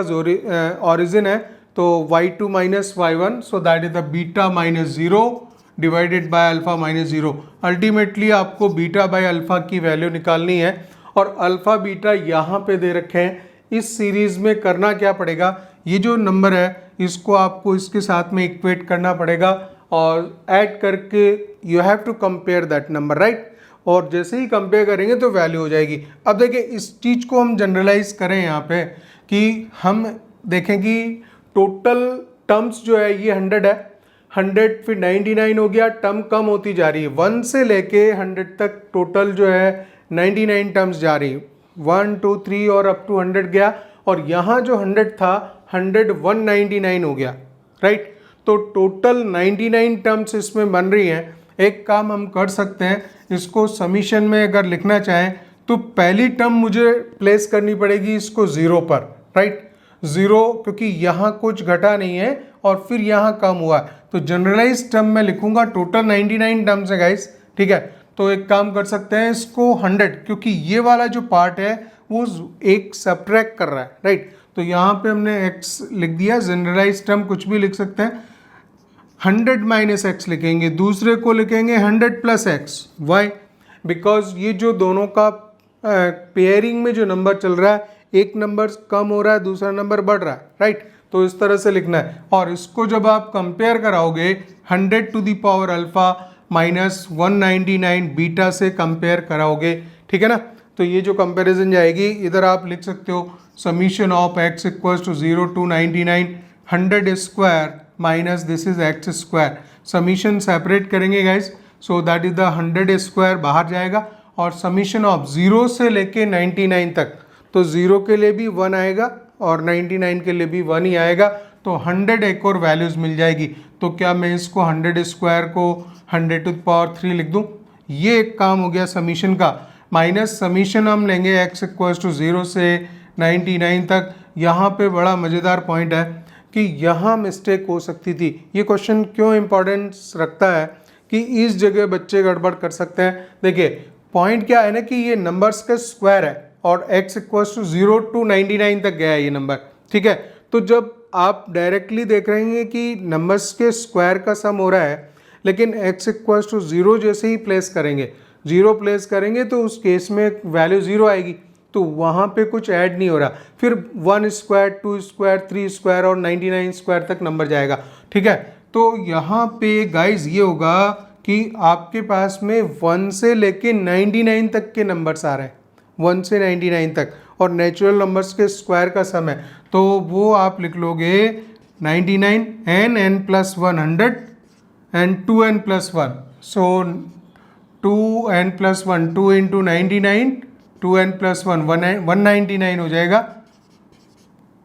ऑरिजिन है, तो y2 minus y1, so that is the beta minus 0 divided by alpha minus 0. Ultimately आपको बीटा बाय अल्फा की वैल्यू निकालनी है और अल्फा बीटा यहाँ पे दे रखे हैं. इस सीरीज में करना क्या पड़ेगा, ये जो नंबर है इसको आपको इसके साथ में इक्वेट करना पड़ेगा और ऐड करके you have to compare that number, right. और जैसे ही कंपेयर करेंगे तो वैल्यू हो जाएगी. अब देखिए इस चीज़ को हम जनरलाइज करें यहाँ पे कि हम देखें कि टोटल टर्म्स जो है ये 100 है, 100 फिर 99 हो गया, टर्म कम होती जा रही है, 1 से लेके 100 तक टोटल जो है 99 टर्म्स जा रही है, 1 2 3 और अप टू 100 गया, और यहाँ जो 100 था 100 199 हो गया, राइट. तो टोटल 99 टर्म्स इसमें बन रही हैं. एक काम हम कर सकते हैं, इसको समीशन में अगर लिखना चाहें तो पहली टर्म मुझे प्लेस करनी पड़ेगी इसको 0 पर, राइट, 0, क्योंकि यहाँ कुछ घटा नहीं है और फिर यहाँ कम हुआ, तो जनरलाइज टर्म में लिखूंगा. टोटल 99 टर्म्स है गाइस, ठीक है. तो एक काम कर सकते हैं, इसको 100, क्योंकि ये वाला जो पार्ट है वो एक सब्ट्रैक्ट कर रहा है, राइट. तो यहाँ पे हमने x लिख दिया. जनरलाइज टर्म कुछ भी लिख सकते हैं, 100 माइनस एक्स लिखेंगे, दूसरे को लिखेंगे 100 प्लस एक्स. वाई? बिकॉज ये जो दोनों का पेयरिंग में जो नंबर चल रहा है, एक नंबर कम हो रहा है, दूसरा नंबर बढ़ रहा है, राइट. तो इस तरह से लिखना है. और इसको जब आप कंपेयर कराओगे 100 to the power alpha minus 199 beta से कंपेयर कराओगे, ठीक है ना. तो ये जो कंपेरिजन जाएगी, इधर आप लिख सकते हो summation of x equals to 0 to 99 100 square minus this is x square. Summation separate करेंगे guys, so that is the 100 square बाहर जाएगा, और समीशन ऑफ 0 से लेके 99 तक, तो 0 के लिए भी 1 आएगा और 99 के लिए भी 1 ही आएगा, तो 100 एक और वैल्यूज मिल जाएगी. तो क्या मैं इसको 100 स्क्वायर को 100 टू द पावर 3 लिख दूं? ये एक काम हो गया समीशन का. माइनस समीशन हम लेंगे x इक्वल्स टू 0 से 99 तक. यहाँ पे बड़ा मज़ेदार पॉइंट है कि यहाँ मिस्टेक हो सकती थी. ये क्वेश्चन क्यों इम्पोर्टेंस रखता है कि इस जगह बच्चे गड़बड़ कर सकते हैं. देखिए पॉइंट क्या है ना कि ये नंबर्स का स्क्वायर है और x इक्वल्स टू 0 टू 99 तक गया है ये नंबर, ठीक है. तो जब आप डायरेक्टली देख रहे हैं कि नंबर्स के स्क्वायर का सम हो रहा है, लेकिन x इक्वल्स टू 0 जैसे ही प्लेस करेंगे, 0 प्लेस करेंगे तो उस केस में वैल्यू 0 आएगी, तो वहाँ पे कुछ ऐड नहीं हो रहा. फिर 1 स्क्वायर 2 स्क्वायर 3 स्क्वायर और 99 स्क्वायर तक नंबर जाएगा, ठीक है. तो यहाँ पे गाइज ये होगा कि आपके पास में 1 से लेके 99 तक के नंबर्स आ रहे हैं, 1 से 99 तक, और नेचुरल नंबर्स के स्क्वायर का सम है, तो वो आप लिख लोगे 99 n plus 100 and 2n plus 1. So 2n plus 1, 2 into 99, 2n plus 1 199 हो जाएगा,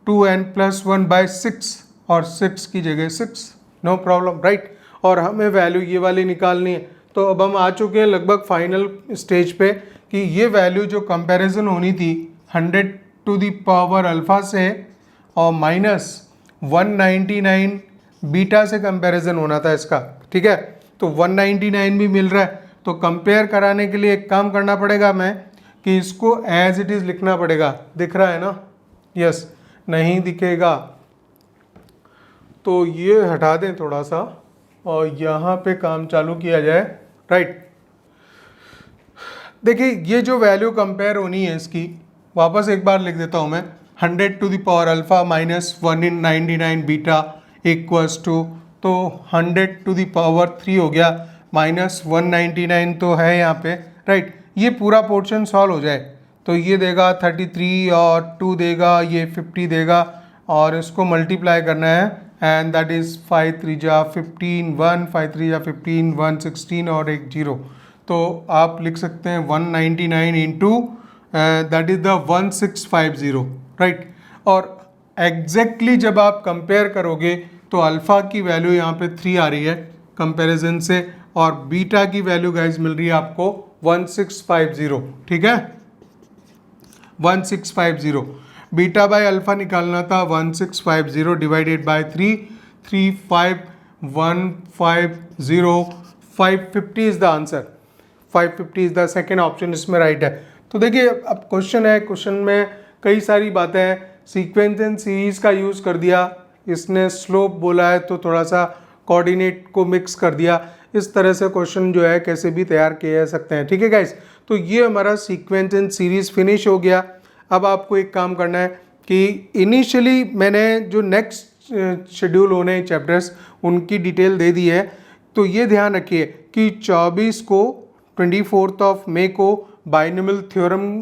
2n प्लस 1 बाय 6, और 6 की जगह 6, नो प्रॉब्लम, राइट. और हमें वैल्यू ये वाली निकालनी है. तो अब हम आ चुके हैं लगभग फाइनल स्टेज पे कि ये वैल्यू जो कंपैरिजन होनी थी 100 टू द पावर अल्फा से और माइनस 199 बीटा से कंपैरिजन होना था इसका, ठीक है. तो 199 भी मिल रहा है, तो कंपेयर कराने के लिए एक काम करना पड़ेगा मैं कि इसको एज इट इज़ लिखना पड़ेगा. दिख रहा है ना? यस. नहीं दिखेगा तो ये हटा दें थोड़ा सा और यहाँ पे काम चालू किया जाए, राइट. देखिए ये जो वैल्यू कंपेयर होनी है इसकी, वापस एक बार लिख देता हूँ मैं, 100 to the power alpha minus 199 beta equals to, तो 100 टू द पावर 3 हो गया, माइनस 199 तो है यहाँ पे, राइट. ये पूरा पोर्शन सॉल्व हो जाए तो ये देगा 33 और 2 देगा, ये 50 देगा, और इसको मल्टीप्लाई करना है, एंड दैट इज़ 5 3 जा 15 1, 5 3 जा 15 1 16 और एक 0. तो आप लिख सकते हैं 199 into that is the 1650, right. और एग्जैक्टली जब आप कंपेयर करोगे तो अल्फ़ा की वैल्यू यहाँ पे 3 आ रही है कंपैरिजन से, और बीटा की वैल्यू गाइज मिल रही है आपको 1650, ठीक है। 1650 बीटा बाय अल्फा निकालना था, 1650 divided by 3, 35150, 550 is the answer. 550 is the second option इसमें राइट है। तो देखिए अब क्वेश्चन है, क्वेश्चन में कई सारी बातें हैं, सीक्वेंस एंड सीरीज का यूज़ कर दिया, इसने स्लोप बोला है तो थोड़ा सा कोऑर्डिनेट को मिक्स कर दिया। इस तरह से क्वेश्चन जो है कैसे भी तैयार किए जा सकते हैं, ठीक है गाइस। तो ये हमारा सीक्वेंस एंड सीरीज फिनिश हो गया। अब आपको एक काम करना है कि इनिशियली मैंने जो नेक्स्ट शेड्यूल होने चैप्टर्स उनकी डिटेल दे दी है, तो ये ध्यान रखिए कि 24 को 24 मई को बाइनोमियल थ्योरम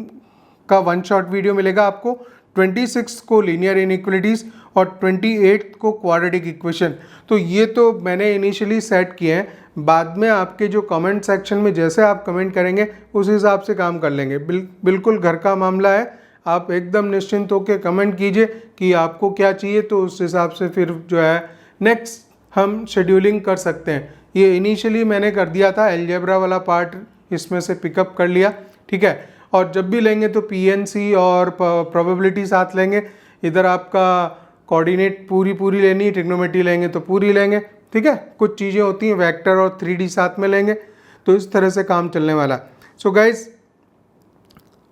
का वन शॉट वीडियो मिलेगा आपको, 26 को लीनियर इनइक्वालिटीज़ और 28 को क्वाड्रेटिक इक्वेशन। तो ये तो मैंने इनिशियली सेट किए हैं, बाद में आपके जो कमेंट सेक्शन में जैसे आप कमेंट करेंगे उस हिसाब से काम कर लेंगे। बिल्कुल घर का मामला है, आप एकदम निश्चिंत होकर कमेंट कीजिए कि आपको क्या चाहिए, तो उस हिसाब से फिर जो है नेक्स्ट हम शेड्यूलिंग कर सकते हैं। ये इनिशियली मैंने कर दिया था, अलजेब्रा वाला पार्ट इसमें से पिकअप कर लिया, ठीक है। और जब भी लेंगे तो पीएनसी और प्रोबेबिलिटी साथ लेंगे, इधर आपका कोऑर्डिनेट पूरी लेनी, ट्रिग्नोमेट्री लेंगे तो पूरी लेंगे, ठीक है। कुछ चीज़ें होती हैं वेक्टर और 3D साथ में लेंगे, तो इस तरह से काम चलने वाला। सो गाइज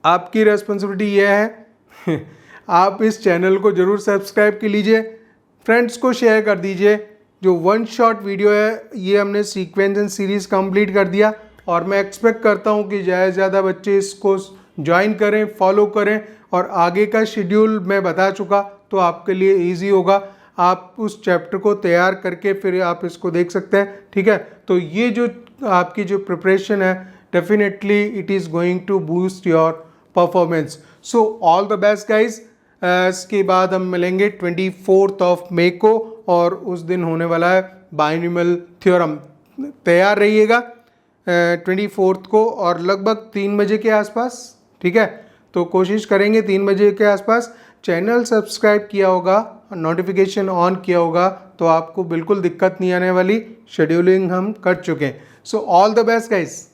आपकी रेस्पॉन्सिबिलिटी ये है आप इस चैनल को ज़रूर सब्सक्राइब कर लीजिए, फ्रेंड्स को शेयर कर दीजिए। जो वन शॉट वीडियो है ये हमने सीक्वेंस एंड सीरीज़ कंप्लीट कर दिया, और मैं एक्सपेक्ट करता हूँ कि ज़्यादा से ज़्यादा बच्चे इसको ज्वाइन करें, फॉलो करें, और आगे का शेड्यूल मैं बता चुका तो आपके लिए इजी होगा। आप उस चैप्टर को तैयार करके फिर आप इसको देख सकते हैं, ठीक है। तो ये जो आपकी जो प्रिपरेशन है definitely it is going to boost your performance. So all the best guys. इसके बाद हम मिलेंगे 24 मई को, और उस दिन होने वाला है बाइनोमियल थ्योरम। तैयार रहिएगा 24 को, और लगभग 3 बजे के आसपास, ठीक है। तो कोशिश करेंगे 3 बजे के आसपास। चैनल सब्सक्राइब किया होगा, नोटिफिकेशन ऑन किया होगा, तो आपको बिल्कुल दिक्कत नहीं आने वाली। शेड्यूलिंग हम कर चुके हैं। सो ऑल द बेस्ट गाइस।